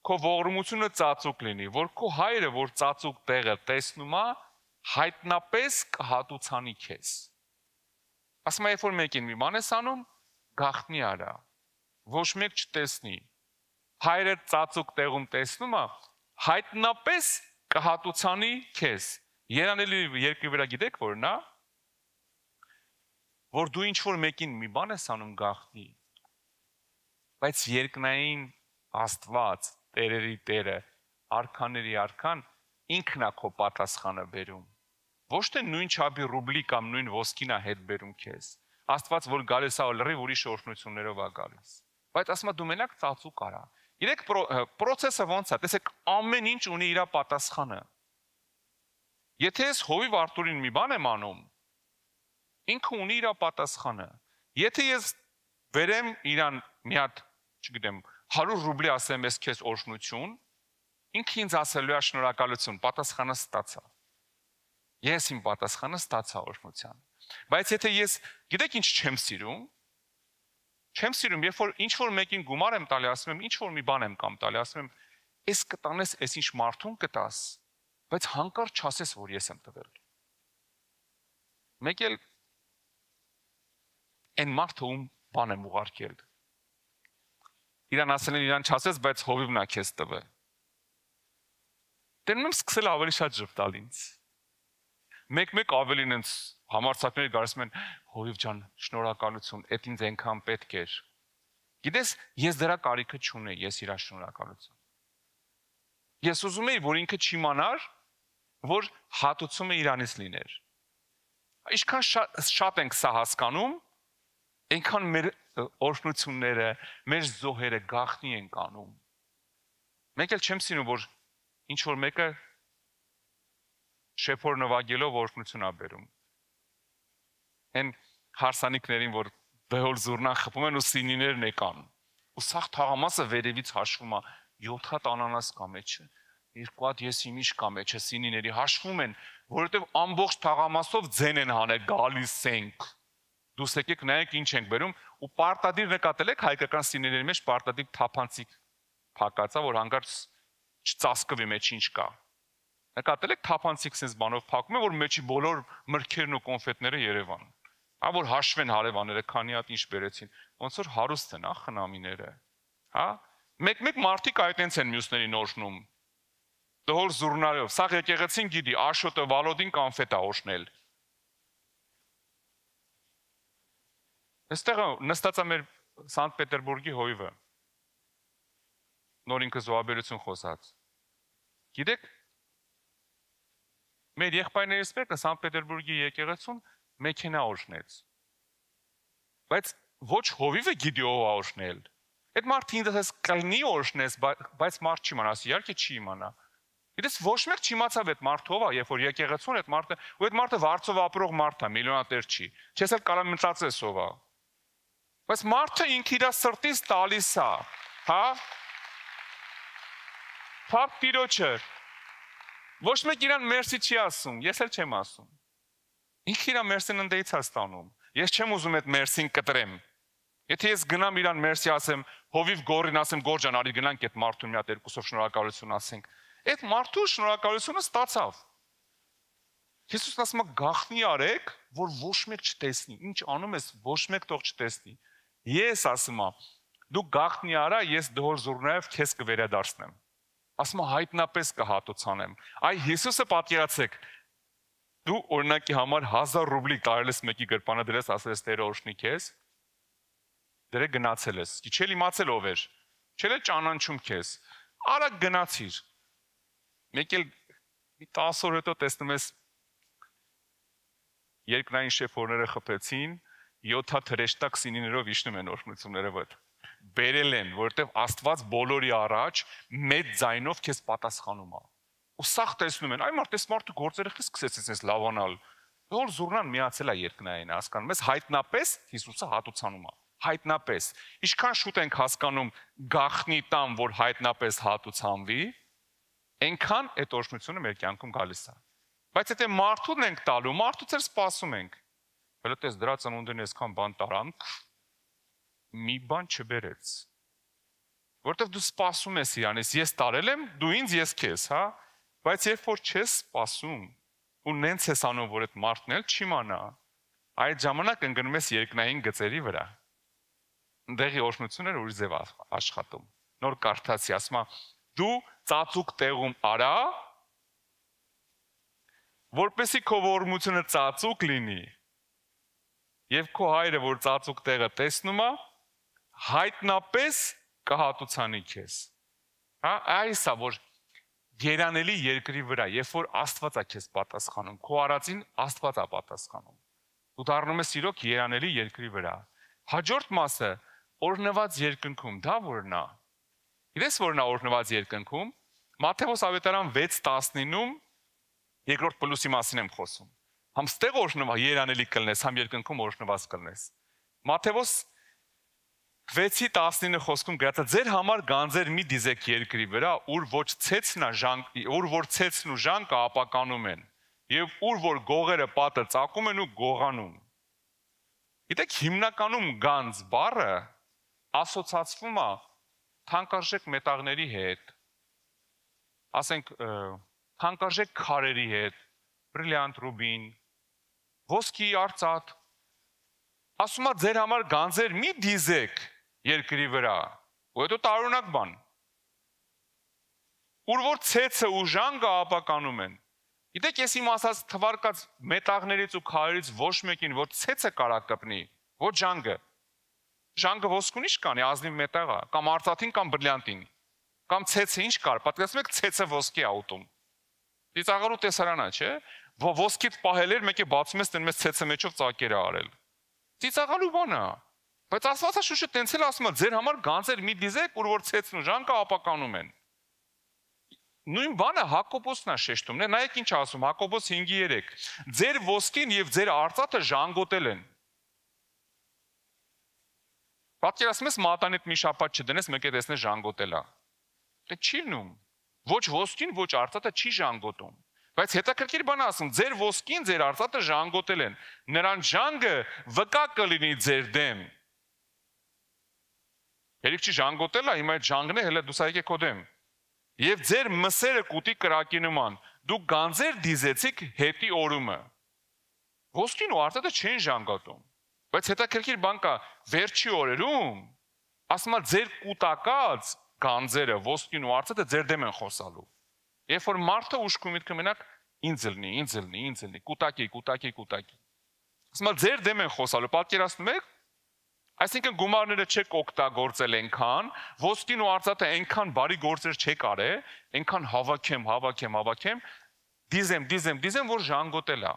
քո ողորմությունը ծածուկ լինի, որ քո հայրը, որ ծածուկ տեղը տեսնում է, հայտնապես կհատուցանի քեզ։ Ասում է, երբ որ մեկին մի բան ես անում, գաղտնի արա, ոչ մեկ չտեսնի։ Հայրը ծածուկ տեղում տեսնում է, հայտնապես կհատուցանի քեզ։ Երանելի երկրի վրա գիտեք որն է, որ դու ինչ որ մեկին մի բան ես անում գաղտնի, բայց երկնային Աստված, Տերերի Տերը, արքաների արքան ինքն է քո պատասխանը բերում։ Ոչ թե նույն չափի ռուբլի կամ նույն ոսկին է հետ բերում քեզ։ Աստված որ գալիս է լրիվ ուրիշ օրհնություններով է գալիս։ Բայց ասում է դու մենակ ծածուկ արա։ Իրեք process-ը ոնց է, տեսեք ամեն ինչ ունի իր պատասխանը։ Եթե ես Հովիվ Արտուրին մի բան եմ անում, ինքը ունի իր պատասխանը։ Եթե ես վերեմ իրան մի հատ, չգիտեմ, 100 ռուբլի ասեմ ես քեզ օրհնություն, ինքը ինձ ասելու է շնորհակալություն, պատասխանը ստացա։ Ես իմ պատասխանը ստացա օրհնության։ Բայց եթե ես գիտեք ինչ չեմ սիրում, երբ որ ինչ որ մեկին գումար եմ տալի, ասում եմ ինչ որ մի բան եմ կամ տալի, ասում եմ ես կտանես, ես ինչ մարդուն կտաս, բայց հանկարծ չասես, որ ես եմ տվել։ Մեկ էլ այն մարդը ում բան եմ ուղարկել։ Իրան ասել են իրան չասես, բայց Հովիվն է քեզ տվել։ Դեռ եմ սկսել ավելի շատ ժպտալ ինձ։ Մեկ ավելին ինձ համարձակները գալիս են Հովիվ ջան, շնորհակալություն, այդ ինձ այնքան պետք էր։ Գիտես, ես դրա կարիքը չունեի, ես իրա շնորհակալություն։ Ես ուզում էի, որ ինքը չիմանար, որ հատուցումը իրանից լիներ։ Ինչքան շատ ենք սա հասկանում, այնքան մեր օրհնությունները, մեր զոհերը գաղտնի են անում։ Մեկ էլ չեմ սիրում, որ ինչ որ մեկը շեփոր նվագելով օրհնություն է բերում։ Այն հարսանիքներին, որ բեհոլ զուրնան խփում են ու սինիներն եկան։ Ու սաղ թաղամասը վերևից հաշվում է 7 հատ անանաս կա մեջը, 2 հատ եսիմիշ կա մեջը, սինիների հաշվում են, որովհետև ամբողջ թաղամասով ձեն են հանել, գալիս ենք։ Դուս եկեք նայեք ինչ ենք բերում ու պարտադիր նկատել եք հայկական սինիների մեջ պարտադիր թափանցիկ փակածա, որ հանկարծ չծածկվի մեջ ինչ կա։ Նկատել եք թափանցիկ sense բանով փակում են, որ մեջի բոլոր մրգերն ու կոնֆետները Երևան։ Հա որ հաշվեն հարևանները քանի հատ ինչ բերեցին, ոնց որ հարուստ են, խնամիները։ Հա? Մեկ մարդիկ այտենց են մյուսներին օրհնում։ Դհոլ զուրնարով, սաղ եկեղեցին գիտի, Աշոտը Վալոդին կոնֆետ է օրհնել։ Այստեղ նստած է մեր Սանտ Պետերբուրգի Հովիվը։ Նոր ինքը զոհաբերություն խոսած։ Գիտեք, մեր եղբայրներից մեկը Սանտ Պետերբուրգի եկեղեցուն մեքենա օրհնեց։ Բայց ոչ Հովիվը գիտի ով է օրհնել։ Այդ մարդը ինձ կլինի օրհնես, բայց մարդ չիմանա, իհարկե չի իմանա։ Գիտես ոչ մեկ չիմացավ այդ մարդը ով է, երբ որ եկեղեցուն այդ մարդը, ու այդ մարդը վարձով ապրող մարդ է, միլիոնատեր չի։ Չես էլ կարող մտածես ով է։ Բայց մարդը ինքը իր սրտից տալիս է, հա։ Փառք Տիրոջը։ Ոչ մեկ իրան մերսի չի ասում, ես էլ չեմ ասում։ Ինքը իր մերսին ընդեից է ստանում։ Ես չեմ ուզում այդ մերսին կտրեմ։ Եթե ես գնամ իրան մերսի ասեմ, Հովիվ գորին ասեմ, Գորջան, արի գնանք այդ մարդուն մի հատ երկուսով շնորհակալություն ասենք։ Այդ մարդու շնորհակալությունը ստացավ։ Հիսուսն ասում է գաղտնի արեք, որ ոչ մեկ չտեսնի։ Ինչ անում ես, ոչ մեկ թող չտեսնի։ Ես ասում եմ, դու գաղտնի արա, ես դհոր զուրնայով քեզ կվերադարձնեմ։ ասում է հայտնապես կհատուցանեմ։ Այ Հիսուսը պատկերացեք, դու օրինակի համար 1000 ռուբլի տարել ես մեկի գրպանը դրես, ասել ես Տերը օրհնի քեզ, դրե գնացել ես, չէ՞ իմացել ով էր, չէ՞ ճանաչում քեզ, արագ գնացիր։ Մեկ էլ մի 10 օր հետո տեսնում ես երկնային շեֆորները խփեցին, 7 թրեշտակ սինիներով իջնում են օրհնությունները վրա։ Բերել են, որովհետև Աստված բոլորի առաջ մեծ ձայնով քեզ պատասխանում է։ Ու սաղ տեսնում են, այ մարդու գործերը քեզ սկսեցին sense լավանալ։ Որ զուռնան միացել է երկնային, հասկանում ես, հայտնապես Հիսուսը հատուցանում է։ Հայտնապես։ Ինչքան շուտ ենք հասկանում գաղտնի տամ, որ հայտնապես հատուցանվի, այնքան այդ օրհնությունը մեր կյանքում գալիս է։ Բայց եթե մարդուն ենք տալու, մարդուց էլ սպասում ենք։ Հələ տես դրա ծնունդին այսքան բան տարան, մի բան չբերեց։ Որտեվ դու սպասում ես իրանից, ես տարել եմ, դու ինձ, ես քեզ, հա։ Բայց երբ որ չես սպասում, ու նենց ես անում, որ այդ մարդն էլ չիմանա, այդ ժամանակ ընկնում ես երկնային գծերի վրա։ Դեղի օրհնությունները ուրիշ ձև աշխատում։ Նոր կարդացի, ասում է, դու ծածուկ տեղում արա, որպեսզի քո ողորմությունը ծածուկ լինի։ Եվ քո հայրը, որ ծածուկ տեղը տեսնում է, հայտնապես կհատուցանի քեզ։ Հա, այս է, որ երանելի երկրի վրա, երբ որ Աստված է քեզ պատասխանում, քո արածին Աստված է պատասխանում։ Դու դառնում ես իրոք երանելի երկրի վրա։ Հաջորդ մասը օրհնված երկնքում, դա որն է։ Գիտես որն է օրհնված երկնքում։ Մատթեոս ավետարան 6:19-ում երկրորդ պլյուսի մասին եմ խոսում։ Համ ստեղ օրհնված երանելի կլնես, համ երկնքում օրհնված կլնես։ Մատթեոս 6:19 խոսքում գրած է. ձեր համար գանձեր մի դիզեք երկրի վրա, ուր ոչ ցեցն ու ժանկը ապականում են, եւ ուր որ գողերը պատը ծակում են ու գողանում։ Գիտեք, հիմնականում գանձ բառը ասոցացվում է թանկարժեք մետաղների հետ, ասենք թանկարժեք քարերի հետ, բրիլիանտ ռուբին, ոսկի արծաթ, ասում է ձեր համար գանձեր մի դիզեք երկրի վրա, ու հետո տարօրինակ բան, ուր որ ցեցը ու ժանգը ապականում են։ Գիտեք, ես իմ ասած թվարկած մետաղներից ու քարերից ոչ մեկին, որ ցեցը կարա կպնի, ոչ ժանգը։ Ժանգը ոսկուն ինչ կանի, ազնիվ մետաղ է, կամ արծաթին կամ բրիլիանտին, կամ ցեցը ինչ կար, պատկերացնում եք ցեցը ոսկի է ուտում։ Ծիծաղալու տեսարանա, չէ՞։ Ոսկիդ պահել էր, մեկը բացում ես, տնում ես ցեցը մեջով ծակեր է արել։ Ծիծաղալու բան է։ Բայց Աստվածը շուշը տենց էլ ասում է, ձեր համար գանձեր մի դիզեք, ուր որ ցեցն ու ժանգը ապականում են։ Նույն բանը Հակոբոսն է շեշտում, նայեք ինչ ասում, Հակոբոս 5:3։ Ձեր ոսկին եւ ձեր արծաթը ժանգոտել են։ Պատկերացնում ես մատանիդ մի շաբաթ չդնես, մեկ է տեսնես ժանգոտել է։ Դե չի լինում։ Ոչ ոսկին, ոչ արծաթը չի ժանգոտում։ Բայց հետաքրքիր բան ասում, ձեր ոսկին, ձեր արծաթը ժանգոտել են։ Նրան ժանգը վկա կլինի ձեր դեմ։ Երբ չի ժանգոտել է, հիմա այդ ժանգն է, հələ դու սա եկե քո դեմ։ Եվ ձեր մսերը կուտի կրակի նման, դուք գանձեր դիզեցիք հետի օրումը։ Ոսկին ու արծաթը չեն ժանգոտում։ Բայց հետաքրքիր բան կա, վերջի օրերում, ասում է ձեր կուտակած գանձերը, ոսկին ու արծաթը ձեր դեմ են խոսալու։ Երբ որ մարդը ուշքի միտքը մենակ ինձ լնի, կուտակի։ Ասում է ձեր դեմ են խոսալու, պատկերացնում եք։ Այսինքն գումարները չեք օգտագործել այնքան, ոսկին ու արծաթը այնքան բարի գործեր չեք արել, այնքան հավաքեմ, դիզեմ, որ ժանգոտել է։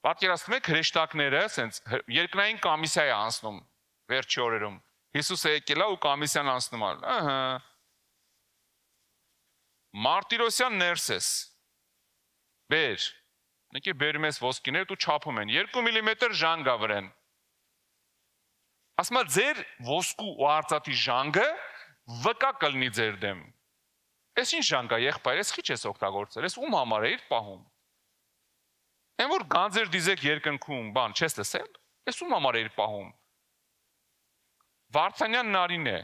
Պատկերացնում եք հրեշտակները, ասենց երկնային կոմիսիա է անցնում վերջի օրերում։ Հիսուսը եկել է ու կոմիսիան անցնում է։ Ահա։ Մարտիրոսյան Ներսես։ Բեր։ Նկի բերում ես ոսկիներ ու չափում են 2 մմ ժանգ ավրեն։ Ասում է ձեր ոսկու ու արծաթի ժանգը վկա կլինի ձեր դեմ։ Էս ինչ ժանգ է, եղբայր, ես քիչ ես օգտագործել, ես ում համար էիր պահում։ Այն որ գանձեր դիզեք երկնքում, բան չես տեսել, ես ում համար էիր պահում։ Վարդանյան Նարին է։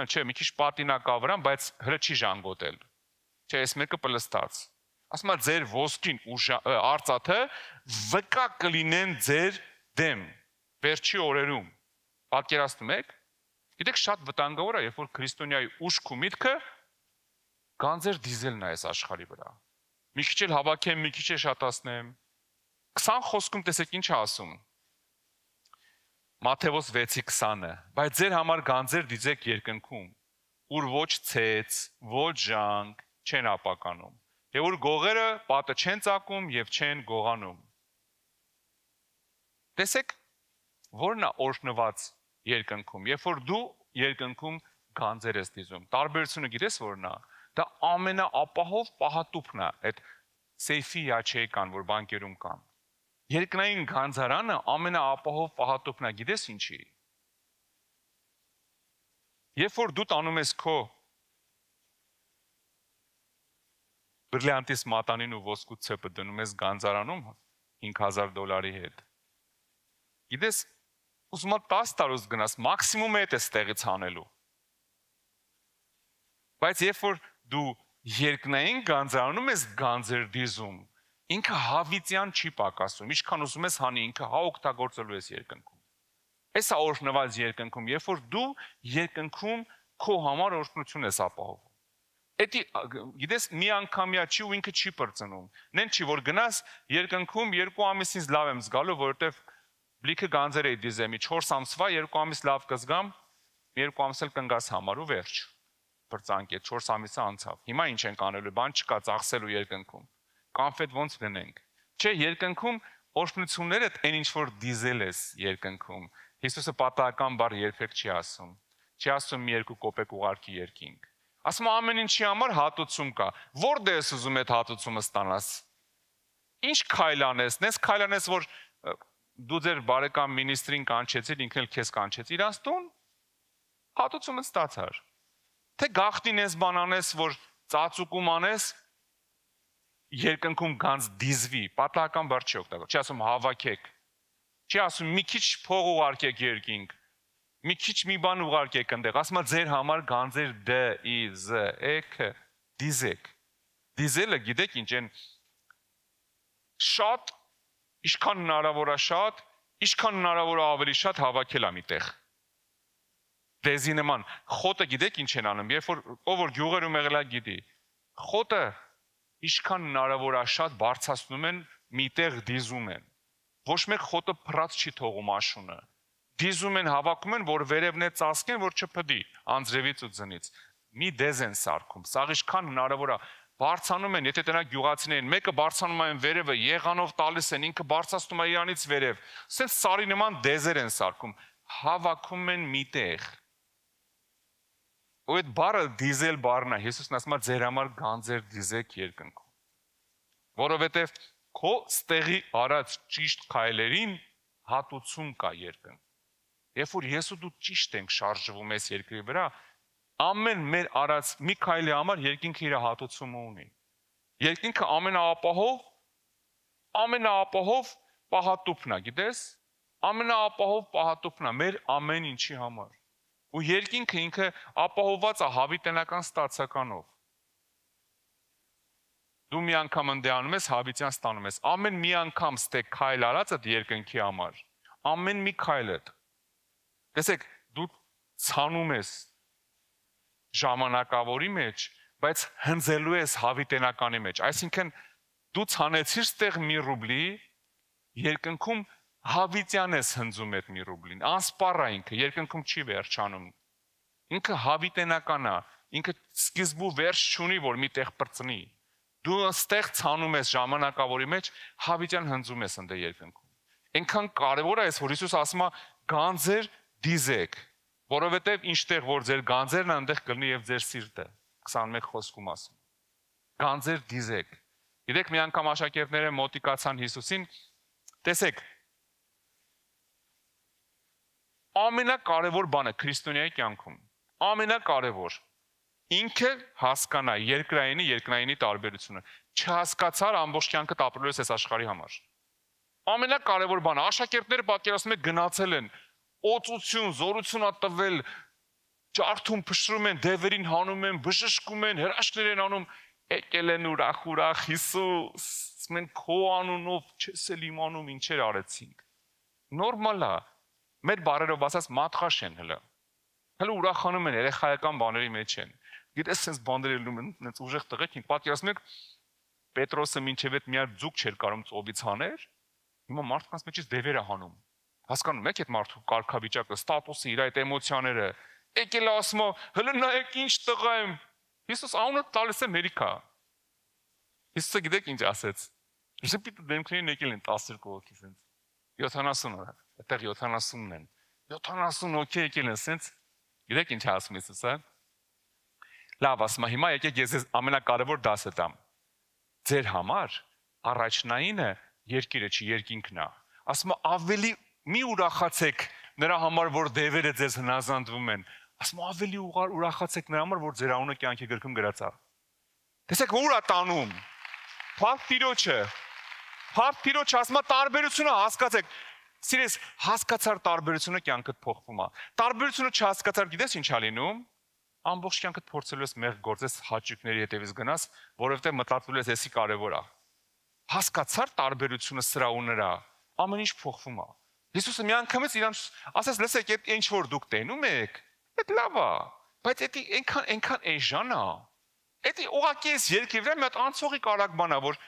Չէ, մի քիչ պատինակ ավրան, բայց հրը չի ժանգոտել։ Չէ, այս մեկը պլստած։ Ասում է ձեր ոսկին ու արծաթը վկա կլինեն ձեր դեմ վերջի օրերում։ Պատկերացնում եք։ Գիտեք, շատ վտանգավոր է, երբ որ քրիստոնյայի ուշք ու միտքը Գանձեր դիզելն է այս աշխարհի վրա։ Մի քիչ էլ հավաքեմ, մի քիչ էլ շատացնեմ։ 20 խոսքում տեսեք ինչ է ասում։ Մատթեոս 6:20-ը, բայց ձեր համար գանձեր դիզեք երկնքում, ուր ոչ ցեց, ոչ ժանք չեն ապականում, եւ ուր գողերը պատը չեն ծակում եւ չեն գողանում։ Տեսեք, որն է օրհնված երկնքում, երբ որ դու երկնքում գանձեր ես դիզում։ Տարբերությունը գիտես որն է։ Դա ամենաապահով պահատուփն է, այդ սեյֆի ячեյկան, որ բանկերում կան։ Երկնային գանձարանը ամենաապահով պահատուփն է, գիտես ինչի։ Երբ որ դու տանում ես քո բրիլյանտիս մատանին ու ոսկու ցեպը դնում ես գանձարանում $5000 հետ։ Գիտես, ուզում եմ 10 տարուց գնաս, մաքսիմում է դա ստեղից հանելու։ Բայց երբ որ դու երկնային գանձարանում ես գանձեր դիզում, ինքը հավիտյան չի պակասում, ինչքան ուզում ես հանի, ինքը հա օգտագործելու ես երկնքում։ Էսա օրհնված երկնքում, երբ որ դու երկնքում քո համար օրհնություն ես ապահովում։ Էդի գիտես մի անգամյա չի ու ինքը չի բրծնում։ Նեն չի որ գնաս երկնքում 2 ամիսից լավ եմ զգալու, որովհետև բլիքը գանձեր էի դիզեմի 4 ամսվա 2 ամիս լավ կզգամ, 2 ամիս էլ կընկաս համար ու վերջ։ Բրծանք է 4 ամիսը անցավ։ Հիմա ինչ ենք անելու, բան չկա ծախսելու երկնքում։ Կոնֆետ ոնց դնենք։ Չէ, երկնքում օրհնությունները այն ինչ որ դիզել ես երկնքում։ Հիսուսը պատահական բառ երբեք չի ասում։ Չի ասում մի 2 կոպեկ ուղարկի երկինք։ Ասում ամեն ինչի համար հատուցում կա։ Որտե՞ղ ես ուզում այդ հատուցումը ստանաս։ Ինչ քայլ անես, նես քայլ անես, որ դու ձեր բարեկամ մինիստրին կանչեցիր, ինքն էլ քեզ կանչեց իրանց տուն, հատուցումը ստացար։ Թե գախտին ես բան անես, որ ծածուկում անես, երկնքում գանձ դիզվի, պատահական բառ չի օգտագործում։ Չի ասում հավաքեք։ Չի ասում մի քիչ փող ուղարկեք երկինք։ Մի քիչ մի բան ուղարկեք այնտեղ, ասում է ձեր համար գանձեր D I Z E K դիզեք։ Դիզելը գիտեք ինչ են շատ ինչքան հնարավոր է շատ, ինչքան հնարավոր է ավելի շատ հավաքել ամիտեղ։ Դեզի նման խոտը գիտեք ինչ են անում, երբ որ ով որ գյուղերում եղել է գիտի։ Խոտը ինչքան հնարավոր է շատ բարձրացնում են, միտեղ դիզում են։ Ոչ մեկ խոտը փռած չի թողում աշունը։ Դիզում են, հավաքում են, որ վերևն է ծածկեն, որ չփդի անձրևից ու ձնից։ Մի դեզ են սարքում, սաղ ինչքան հնարավոր է բարձանում են, եթե տնակ գյուղացիներին, մեկը բարձանում է վերևը, եղանով տալիս են, ինքը բարձրացնում է իրանից վերև։ Սենց սարի նման դեզեր են սարքում, հավաքում են միտեղ։ Ու այդ բառը դիզել բառն է, Հիսուսն ասում է ձեր համար գանձեր դիզեք երկնքում։ Որովհետև քո ստեղի արած ճիշտ քայլերին հատուցում կա երկնքում։ Երբ որ ես ու դու ճիշտ ենք շարժվում այս երկրի վրա, ամեն մեր արած մի քայլի համար երկինքը իր հատուցումը ունի։ Երկինքը ամենաապահով պահատուփն է, գիտես։ Ամենաապահով պահատուփն է մեր ամեն ինչի համար։ Ու երկինքը ինքը ապահովված է հավիտենական ստացականով։ Դու մի անգամ ընդեանում ես, հավիտյան ստանում ես։ Ամեն մի անգամ ստեք քայլ արածը երկնքի համար։ Ամեն մի քայլը։ Տեսեք, դու ցանում ես ժամանակավորի մեջ, բայց հնձելու ես հավիտենականի մեջ։ Այսինքն դու ցանեցիր ստեղ մի ռուբլի, երկնքում հավիտյան ես հնձում այդ մի ռուբլին։ Անսպառ է ինքը, երկնքում չի վերջանում։ Ինքը հավիտենական է, ինքը սկիզբ ու վերջ չունի, որ մի տեղ բրծնի։ Դու ստեղ ցանում ես ժամանակավորի մեջ, հավիտյան հնձում ես ընդ երկնքում։ Այնքան կարևոր է, որ Հիսուս ասում է գանձեր դիզեք, որովհետև ինչտեղ որ ձեր գանձերն են, այնտեղ կլինի եւ ձեր սիրտը։ 21 խոսքում ասում։ Գանձեր դիզեք։ Գիտեք, մի անգամ աշակերտները մոտիկացան Հիսուսին, տեսեք, ամենակարևոր բանը քրիստոնյայի կյանքում, ամենակարևոր ինքը հասկանա երկրայինի տարբերությունը։ Չհասկացար ամբողջ կյանքը ապրելու ես այս աշխարհի համար։ Ամենակարևոր բանը աշակերտները պատկերացնում են գնացել են օծություն, զորություն ատվել, ջարդում փշրում են, դևերին հանում են, բժշկում են, հրաշքներ են անում, եկել են ուրախ Հիսուս, մենք քո անունով չես էլ իմանում ինչեր արեցինք։ Նորմալ է։ Մեր բարերով ասած մատխաշ են հələ։ Հələ ուրախանում են երեխայական բաների մեջ են։ Գիտես, sense բաներ ելնում են, այնց ուժեղ տղեկ, ինք պատկերացնում եք Պետրոսը մինչև այդ միար ձուկ չէր կարող ծովից հաներ, հիմա մարդկանց մեջից դևեր է հանում։ Հասկանում եք այդ մարդու կարգավիճակը, ստատուսը, իր այդ էմոցիաները։ Եկել ասում է, հələ նայեք ինչ տղա եմ։ Հիսուս անունը տալիս է Ամերիկա։ Հիսուսը գիտեք ինչ ասեց։ Ժպիտը դեմքներին եկել են 12 հոգի sense 70 օր, այդտեղ 70-ն են։ 70 հոգի եկել են sense գիտեք ինչ ասում Հիսուսը։ Լավ, ասում է, հիմա եկեք ես ամենակարևոր դասը տամ։ Ձեր համար առաջնայինը երկիրը չի, երկինքն է։ Ասում է, ավելի մի ուրախացեք նրա համար, որ դևերը ձեզ հնազանդվում են։ Ասում է, ավելի ուրախացեք նրա համար, որ ձեր անունը կյանքի գրքում գրած է։ Տեսեք, ո՞ւր է տանում։ Փառք Տիրոջը։ Փառք Տիրոջը, ասում է, տարբերությունը հասկացեք։ Սիրես, հասկացար տարբերությունը կյանքդ փոխվում է։ Տարբերությունը չհասկացար, գիտես ինչ է լինում։ Ամբողջ կյանքդ փորձելու ես մեղ գործես հաճույքների հետևից գնաս, որովհետև մտածելու ես էսի կարևոր է։ Հասկացար տարբերությունը սրա ու նրա, ամեն ինչ փոխվում է։ Հիսուսը մի անգամից իրան ասաց, լսեք, այդ ինչ որ դուք տենում եք, այդ լավ է, բայց դա այնքան էժան է։ Դա ուղղակի էս երկրի վրա մի հատ անցողի կարակ բան է, որ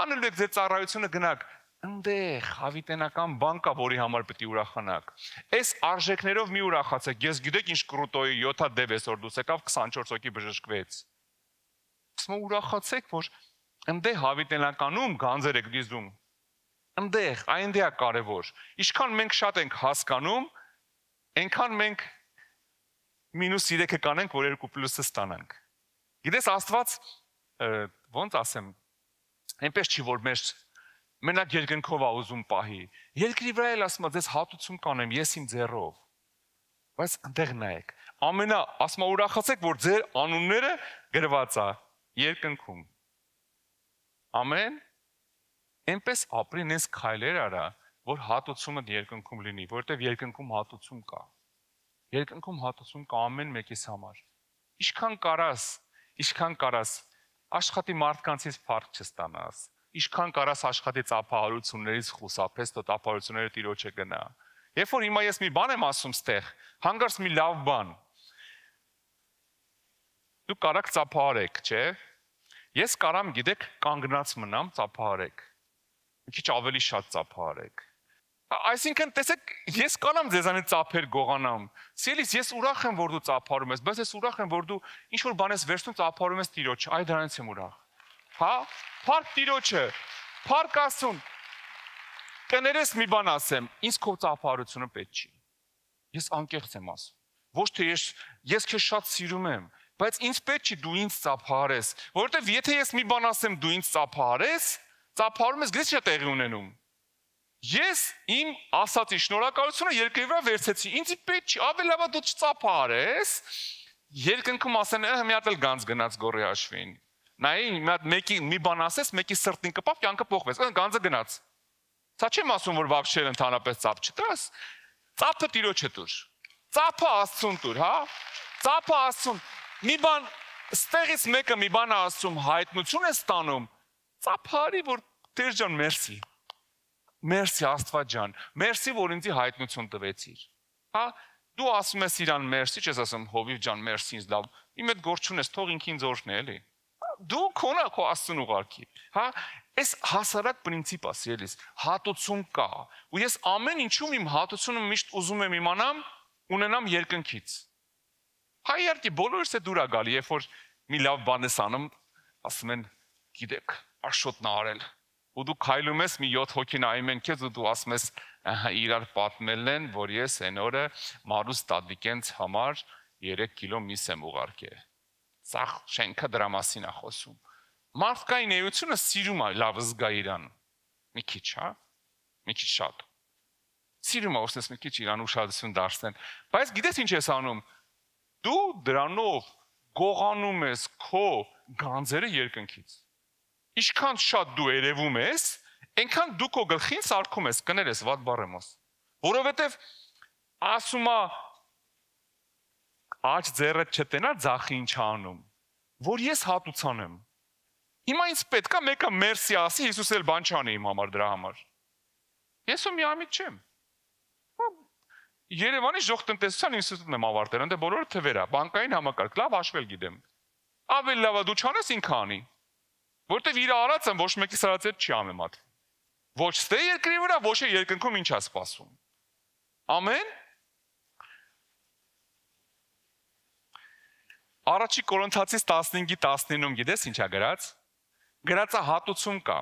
անելու եք ձեր ծառայությունը գնաք, այնտեղ հավիտենական բան կա, որի համար պետք է ուրախանաք։ Այս արժեքներով մի ուրախացեք։ Ես գիտեք ինչ կրուտոյի 7 դև այսօր դուս եկավ 24 հոգի բժշկվեց։ Ասում եմ ուրախացեք, որ այնտեղ հավիտենականում գանձեր եք դիզում։ Այնտեղ, այնտեղ է կարևոր։ Ինչքան մենք շատ ենք հասկանում, այնքան մենք -3-ը կանենք, որ 2+-ը ստանանք։ Գիտես Աստված ոնց ասեմ, այնպես չի որ մեր մենակ երկնքով է ուզում պահի։ Երկրի վրա էլ ասում է, ձեզ հատուցում կանեմ, ես իմ ձեռով։ Բայց այնտեղ նայեք։ Ասում է ուրախացեք, որ ձեր անունները գրված է երկնքում։ Ամեն։ Այնպես ապրին այս քայլեր արա, որ հատուցումը երկնքում լինի, որովհետև երկնքում հատուցում կա։ Երկնքում հատուցում կա ամեն մեկիս համար։ Ինչքան կարաս աշխատի մարդկանցից փառք չստանաս։ Ինչքան կարաս աշխատի ծափահարություններից խուսափես, թո ծափահարությունները Տիրոջը գնա։ Երբ որ հիմա ես մի բան եմ ասում ստեղ, հանգարց մի լավ բան։ Դուք կարաք ծափահարեք, չէ՞։ Ես կարամ, գիտեք, կանգնած մնամ, ծափահարեք։ Մի քիչ ավելի շատ ծափահարեք։ Այսինքն, տեսեք, ես կարամ ձեզանից ծափեր գողանամ։ Սիրելիս, ես ուրախ եմ, որ դու ծափահարում ես, բայց ես ուրախ եմ, որ դու ինչ որ բան ես վերցնում, ծափահարում ես Տիրոջը, այ դրանից եմ ուրախ։ Հա, փառք Տիրոջը, փառք Աստծուն։ Կներես մի բան ասեմ, ինձ քո ծափահարությունը պետք չի։ Ես անկեղծ եմ ասում։ Ոչ թե ես քեզ շատ սիրում եմ, բայց ինձ պետք չի դու ինձ ծափահարես, որովհետև եթե ես մի բան ասեմ դու ինձ ծափահարես, ծափահարում ես գիտես ինչ է տեղի ունենում։ Ես իմ ասացի շնորհակալությունը երկրի վրա վերցեցի, ինձ պետք չի, ավելի լավ է դու չծափահարես, երկնքում ասեն, մի հատ էլ գանձ գնաց գորի հաշվին։ Նայի, մի բան ասես, մեկի սրտին կպավ, կյանքը փոխվեց, գանձը գնաց։ Սա չեմ ասում, որ վաբշել ընդհանրապես ծափ չտաս, ծափը Տիրոջը տուր, ծափը Աստծուն տուր, հա, ծափը Աստծուն, մի բան, ստեղից մեկը մի բան ասում, հայտնություն է ստանում, ծափարի, որ Տեր ջան, մերսի, մերսի Աստված ջան, մերսի, որ ինձի հայտնություն տվեցիր, հա, դու ասում ես իրան մերսի, չես ասում Հովիվ ջան, մերսի ինձ լավ, իմ հետ գործ չունես, թող ինքին զորքն է, էլի, դու քոնա քո Աստծուն ուղարկի, հա, այս հասարակ պրինցիպ է, սիրելիս, հատուցում կա, ու ես ամեն ինչում իմ հատուցումը միշտ ուզում եմ իմանամ, ունենամ երկնքից։ Հա իհարկե բոլորս է դուր է գալի, երբ որ մի լավ բան ես անում, ասում են, գիտեք, Աշոտն է արել, ու դու քայլում ես, մի 7 հոգի նայում են քեզ ու դու ասում ես, իրար պատմել են, որ ես այն օրը Մարուս Տադիկենց համար 3 կիլո միս եմ ուղարկել։ Սա շենքը դրա մասին է խոսում։ Մարդկային էությունը սիրում է լավ զգա իրան։ Մի քիչ, հա, մի քիչ շատ։ Սիրում է ոսնես մի քիչ իրան ուշադրություն դարձնեն, բայց գիտես ինչ ես անում։ Դու դրանով գողանում ես քո գանձերը երկնքից։ Ինչքան շատ դու երևում ես, այնքան դու քո գլխին սարքում ես, կներես վատ բառ եմ ասում։ Որովհետև ասում է աջ ձեռը չտենա ձախի ինչ անում, որ ես հատուցան եմ։ Հիմա ինձ պետք է մեկը մերսի ասի, Հիսուս էլ բան չանի իմ համար դրա համար։ Ես ու միամիտ չեմ։ Երևանի ժողտնտեսության ինստիտուտն եմ ավարտել, ընդ բոլորը թվեր է, բանկային համակարգ, լավ հաշվել գիտեմ։ Ավելի լավ է դու չանես ինքը անի։ Որտեվ իր արածը ոչ մեկի սրած հետ չի ամեմատվի։ Ոչ ստե երկրի վրա, ոչ է երկնքում ինչ է սպասում։ Ամեն։ Առաջի Կորինթացիս 15:19-ում գիտես ինչ է գրած։ Գրած է հատուցում կա։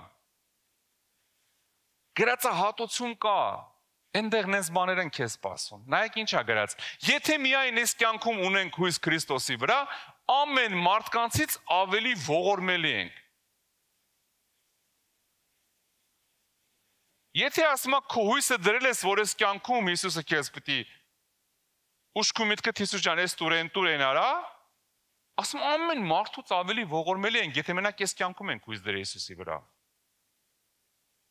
Գրած է հատուցում կա։ Այնտեղ նենց բաներ են քեզ սպասում։ Նայեք ինչ է գրած։ Եթե միայն այս կյանքում ունենք հույս Քրիստոսի վրա, ամեն մարդկանցից ավելի ողորմելի ենք։ Եթե ասում եք քո հույսը դրել ես, որ այս կյանքում Հիսուսը քեզ պիտի ուշքու միտքդ Հիսուս ջան, այս տուրեն արա, ասում ամեն մարդուց ավելի ողորմելի ենք, եթե մենակ այս կյանքում ենք հույս դրել Հիսուսի վրա։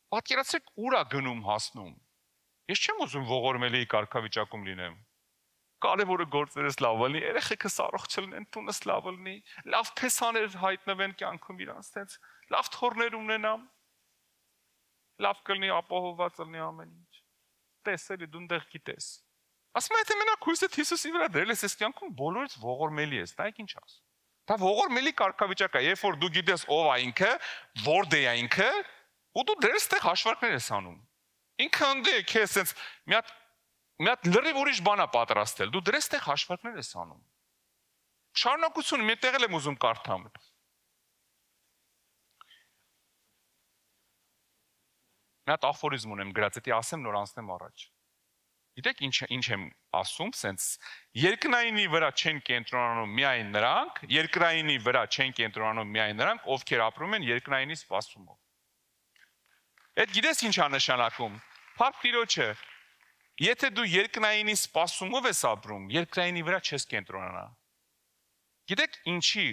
Պատկերացրեք ուր է գնում հասնում։ Ես չեմ ուզում ողորմելի կարգավիճակում լինեմ։ Կարևորը գործերս լավ լինի, երեխեքս առողջ լինեն, տունս լավ լինի, լավ փեսաներ հայտնվեն կյանքում իրանց, տենց լավ թորներ ունենամ։ Լավ կլինի ապահովված լինի ամեն ինչ։ Տեսելի դու այնտեղ գիտես։ Ասում եմ, եթե մենակ հույսդ Հիսուսի վրա դրել ես, այս կյանքում բոլորից ողորմելի ես, դա ինչ ասում։ Դա ողորմելի կարգավիճակ է, երբ որ դու գիտես ով է ինքը, որտե է ինքը, ու դու դրես այդտեղ հաշվարկներ ես անում։ Ինքը ընդ է քեզ sense մի հատ լրիվ ուրիշ բան է պատրաստել, դու դրես այդտեղ հաշվարկներ ես անում։ Շարունակություն մի տեղ եմ ուզում կարդամ։ Մի հատ աֆորիզմ ունեմ գրած, եթե ասեմ նոր անցնեմ առաջ։ Գիտեք ինչ եմ ասում, sense երկնայինի վրա չեն կենտրոնանում միայն նրանք, երկրայինի վրա չեն կենտրոնանում միայն նրանք, ովքեր ապրում են երկնայինի սպասումով։ Այդ գիտես ինչ է նշանակում։ Փառք Տիրոջը։ Եթե դու երկնայինի սպասումով ես ապրում, երկրայինի վրա չես կենտրոնանա։ Գիտեք ինչի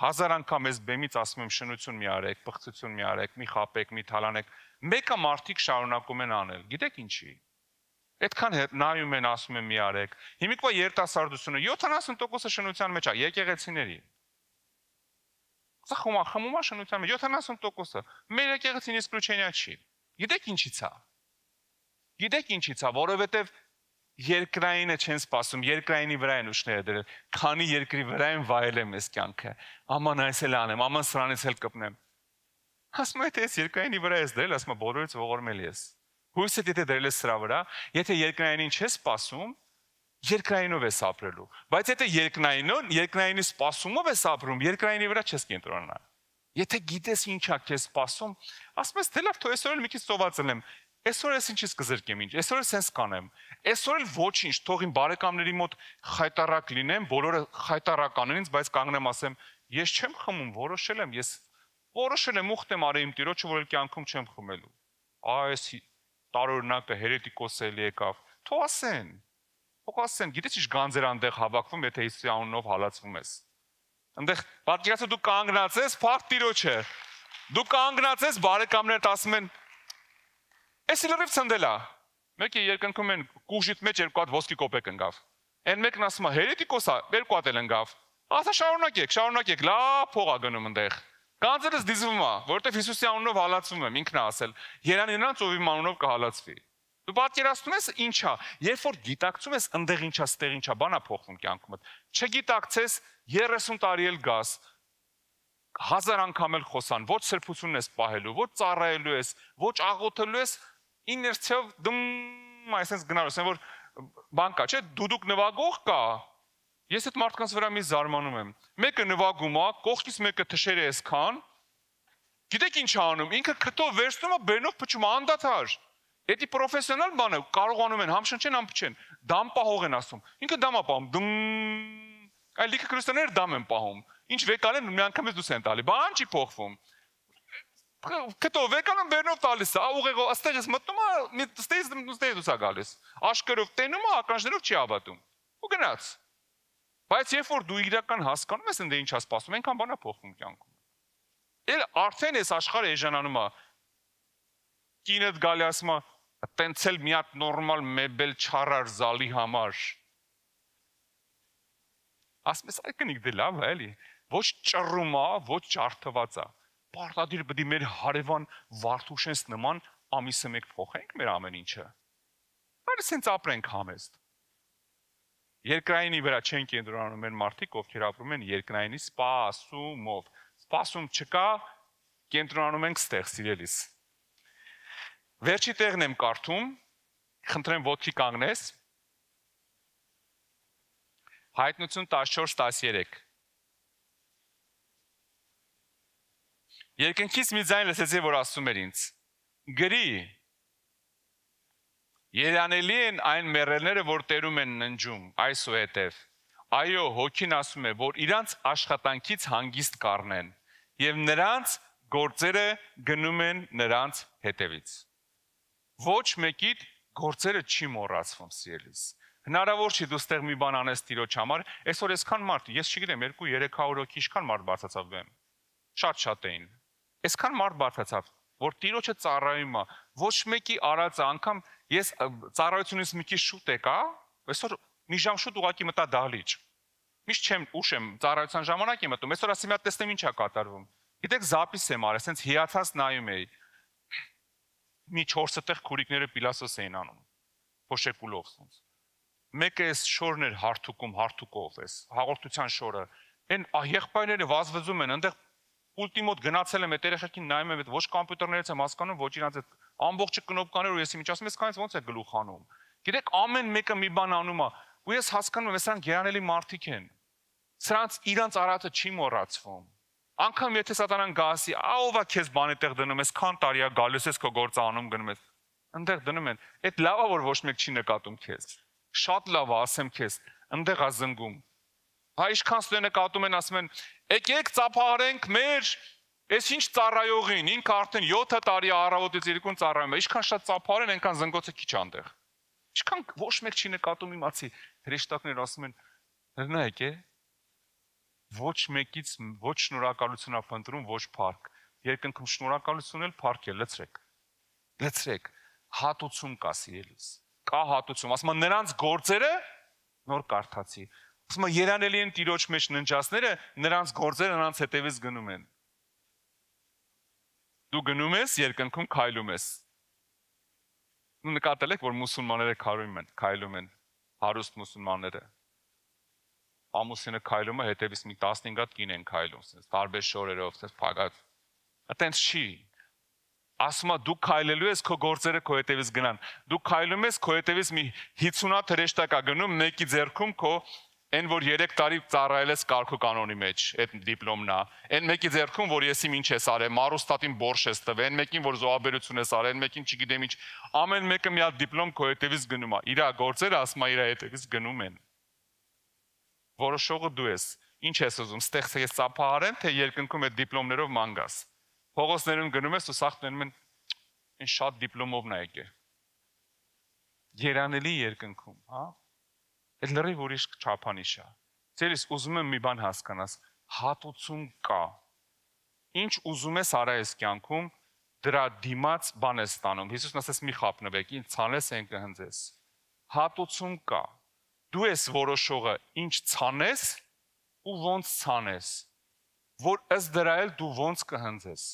1000 անգամ ես բեմից ասում եմ շնություն մի արեք, պղծություն մի արեք, մի խապեք, մի թալանեք, մեկը մարդիկ շարունակում են անել։ Գիտեք ինչի։ Այդքան նայում են ասում են մի արեք։ Հիմիկվա երիտասարդությունը 70%-ը շնության մեջ է, եկեղեցիների։ Սա խմումա շնության մեջ 70%-ը։ Մեր եկեղեցին իսկրուչենիա չի։ Գիտեք ինչի՞ց է։ Գիտեք ինչի՞ց է, որովհետև երկրայինը չեն սպասում, երկրայինի վրա են ուշները դրել, քանի երկրի վրա են վայել եմ այս կյանքը։ Աման այս էլ անեմ, աման սրանից էլ կպնեմ։ Ասում եմ, եթե այս երկրայինի վրա ես դրել, ասում եմ, բոլորից ողորմելի ես։ Հույսդ եթե դրել ես սրա վրա, եթե երկրայինին չես սպասում, երկրայինով ես ապրելու։ Բայց եթե երկրայինի սպասումով ես ապրում, երկրայինի վրա չես կենտրոնանա։ Եթե գիտես ինչա քեզ սպասում, ասում ես, թե լավ, թող այսօր էլ մի քիչ սոված լինեմ։ Այսօր ես ինչից կզրկեմ ինչ, այսօր ես sense կանեմ։ Այսօր էլ ոչինչ, թող իմ բարեկամների մոտ խայտարակ լինեմ, բոլորը խայտարական են ինձ, բայց կանգնեմ ասեմ, ես չեմ խմում, որոշել եմ, ես որոշել եմ ուխտ եմ արել իմ Տիրոջը, որ կյանքում չեմ խմելու։ Այս տարօրինակը հերետիկոս էլի եկավ։ Թող ասեն։ Թող ասեն, գիտես ինչ գանձեր այնտեղ հավաքվում, եթե Հիսուսի անունով հալածվում ես։ Այնտեղ պատկերացրու դու կանգնած ես, փառք Տիրոջը։ Դու կանգնած ես, բարեկամներդ ասում են Էս լրիվ ցնդել է։ Մեկը երկնքում են կուժիտ մեջ երկու հատ ոսկի կոպեկ ընկավ։ Այն մեկն ասում է հերետիկոս է, երկու հատ էլ ընկավ։ Ասա շարունակեք, լավ փող է գնում այնտեղ։ Գանձերս դիզվում է, որովհետև Հիսուսի անունով հալածվում եմ, ինքն է ասել։ Երանի նրանց ով իմ անունով կհալածվի։ Դու պատկերացնում ես ինչա, երբ որ գիտակցում ես այնտեղ ինչա, ստեղ ինչա, բանա փոխվում կյանքումդ։ Չգիտակցես 30 տարի էլ գաս, 1000 անգամ էլ խոսան, ոչ սրբությունն ես պահելու, ոչ ծառայելու ես, ոչ աղոթելու ես, իներցիով դմ այսպես գնալու ես, որ բան կա, չէ, դուդուկ նվագող կա։ Ես այդ մարդկանց վրա մի զարմանում եմ։ Մեկը նվագում է, կողքից մեկը թշերը էս քան։ Գիտեք ինչ անում, ինքը քթով վերցնում է, բերնով փչում է անդադար։ Էդի պրոֆեսիոնալ բանը կարողանում են համշնչեն, ամփչեն, դամ պահող են ասում։ Ինքը դամ է պահում, դմ այլ լիքը քրիստոնյաներ դամ են պահում։ Ինչ վեկան են մի անգամ դուս են տալի, բան չի փոխվում։ Քթով վեկանում բերնով տալիս է, ուղեղով աստեղ ես մտնում է, ստեյս դուս է գալիս։ Աշկերով տենում է, ականջներով չի հավատում։ Ու գնաց։ Բայց երբ որ դու իրական հասկանում ես ընդ ինչ է սպասում, այնքան բան է փոխվում կյանքում։ Էլ արդեն այս աշխարհը էժանանում է։ Կինդ գալի ասում է, տենց էլ մի հատ նորմալ մեբել չարար զալի համար։ Ասում ես, այկնիկ դե լավ է, էլի։ Ոչ ճռում է, ոչ ջարդված է։ Պարտադիր պետք է մեր հարևան Վարդուշենց նման ամիսը մեկ փոխենք մեր ամեն ինչը։ Բայց սենց ապրենք համեստ։ Երկրայինի վրա չեն կենտրոնանում են մարդիկ, ովքեր ապրում են երկրայինի սպասումով։ Սպասում չկա, կենտրոնանում ենք ստեղ, սիրելիս։ Վերջի տեղն եմ կարդում, խնդրեմ ոտքի կանգնես։ Հայտնություն 14-13։ Երկնքից մի ձայն լսեցի, որ ասում էր ինձ. գրի, երանելի են այն մեռելները, որ տերում են ննջում, այսուհետև, այո, հոգին ասում է, որ իրանց աշխատանքից հանգիստ կառնեն, և նրանց գործերը գնում են նրանց հետևից։ Ոչ մեկիդ գործերը չի մոռացվում, սիրելիս։ Հնարավոր չի դու ստեղ մի բան անես Տիրոջ համար, այսօր այսքան մարդ, ես չգիտեմ, 200-300 հոգի ինչքան մարդ բարձացավ բեմ։ Շատ էին։ Այսքան մարդ բարձացավ, որ Տիրոջը ծառայում է, ոչ մեկի արածը, անգամ ես ծառայությունից մի քիչ շուտ եկա, այսօր մի ժամ շուտ ուղակի մտա դահլիճ։ Միշտ չեմ ուշ եմ ծառայության ժամանակ եմ մտում, այսօր ասի մի հատ տեսնեմ ինչ է կատարվում։ Գիտեք, զապիս եմ արել, ասենց հիացած նայում էի։ Մի 4 տեղ քուրիկները պիլասոս էին անում, փոշեկուլով ասենց։ Մեկը էս շորն էր հարթուկով էս, հաղորդության շորը։ Այն եղբայրները վազվզում են, այնտեղ պուլտի մոտ գնացել եմ, այդ երեխեքին նայում եմ, ոչ կոմպյուտերներից եմ հասկանում, ոչ իրանց այդ ամբողջը կնոպկաներ ու ես ինչ ասում, ես կանից ոնց է գլուխ անում։ Գիտեք, ամեն մեկը մի բան անում է, ու ես հասկանում եմ, սրանք երանելի մարդիկ են։ Սրանց իրանց արածը չի մոռացվում։ Անկամ եթե սատանան գասի, ով է քեզ բանի տեղ դնում, ես քան տարի է գալիս ես քո գործը անում գնում ես։ Այնտեղ դնում են։ Այդ լավա որ ոչ մեկ չի նկատում քեզ։ Շատ լավ է, ասեմ քեզ, այնտեղ է զնգում։ Հա ինչքան ստե նկատում են, ասում են, եկեք ծափահարենք մեր այս ինչ ծառայողին, ինքը արդեն 7 տարի առավոտից երկուն ծառայում է, ինչքան շատ ծափահարեն, այնքան զնգոցը քիչ անտեղ։ Ինչքան ոչ մեկ չի նկատում իմացի, հրեշտակներ ասում են, հրնայեք է, ոչ մեկից ոչ շնորհակալություն է փնտրում, ոչ փառք։ Երկնքում շնորհակալություն էլ փառք է, լցրեք։ Հատուցում կա սիրելիս։ Կա հատուցում, ասում են նրանց գործերը նոր կարդացի։ Ասում են երանելի են Տիրոջ մեջ ննջածները, նրանց գործերը նրանց հետևից գնում են։ Դու գնում ես, երկնքում քայլում ես։ Դու նկատել եք, որ մուսուլմանները քայլում են, հարուստ մուսուլմանները։ Ամուսինը քայլում է, հետևից մի 15 հատ կին են քայլում, տարբեր շորերով, փակած։ Այտենց չի։ Ասում է դու քայլելու ես, քո գործերը քո հետևից գնան։ Դու քայլում ես, քո հետևից մի 50 հատ հրեշտակ է գնում, մեկի ձեռքում քո այն որ 3 տարի ծառայել ես կարգու կանոնի մեջ, այդ դիպլոմն է։ Այն մեկի ձեռքում, որ եսիմ ինչ ես արել, մարուստատին բորշ ես տվել, այն մեկին որ զոհաբերություն ես արել, այն մեկին չգիտեմ ինչ, ամեն մեկը մի հատ դիպլոմ քո հետևից գնում է։ Իր գործերը ասում է իր հետևից գնում են։ Որոշողը դու ես։ Ինչ ես ուզում, ստեղ ես ծափահարեմ, թե երկնքում այդ դիպլոմներով ման գաս։ Փողոցներում գնում ես ու սախտնում են այն շատ դիպլոմով նա եկել։ Երանելի երկնքում, հա։ Այդ լրիվ ուրիշ չափանիշ է։ Ձերից ուզում եմ մի բան հասկանաս, հատուցում կա։ Ինչ ուզում ես արա ես կյանքում, դրա դիմաց բան ես ստանում։ Հիսուսն ասեց մի խափնվեք, ինձ ցանես են կհնձես։ Հատուցում կա։ Դու ես որոշողը, ինչ ցանես ու ոնց ցանես, որ ըստ դրա էլ դու ոնց կհնձես։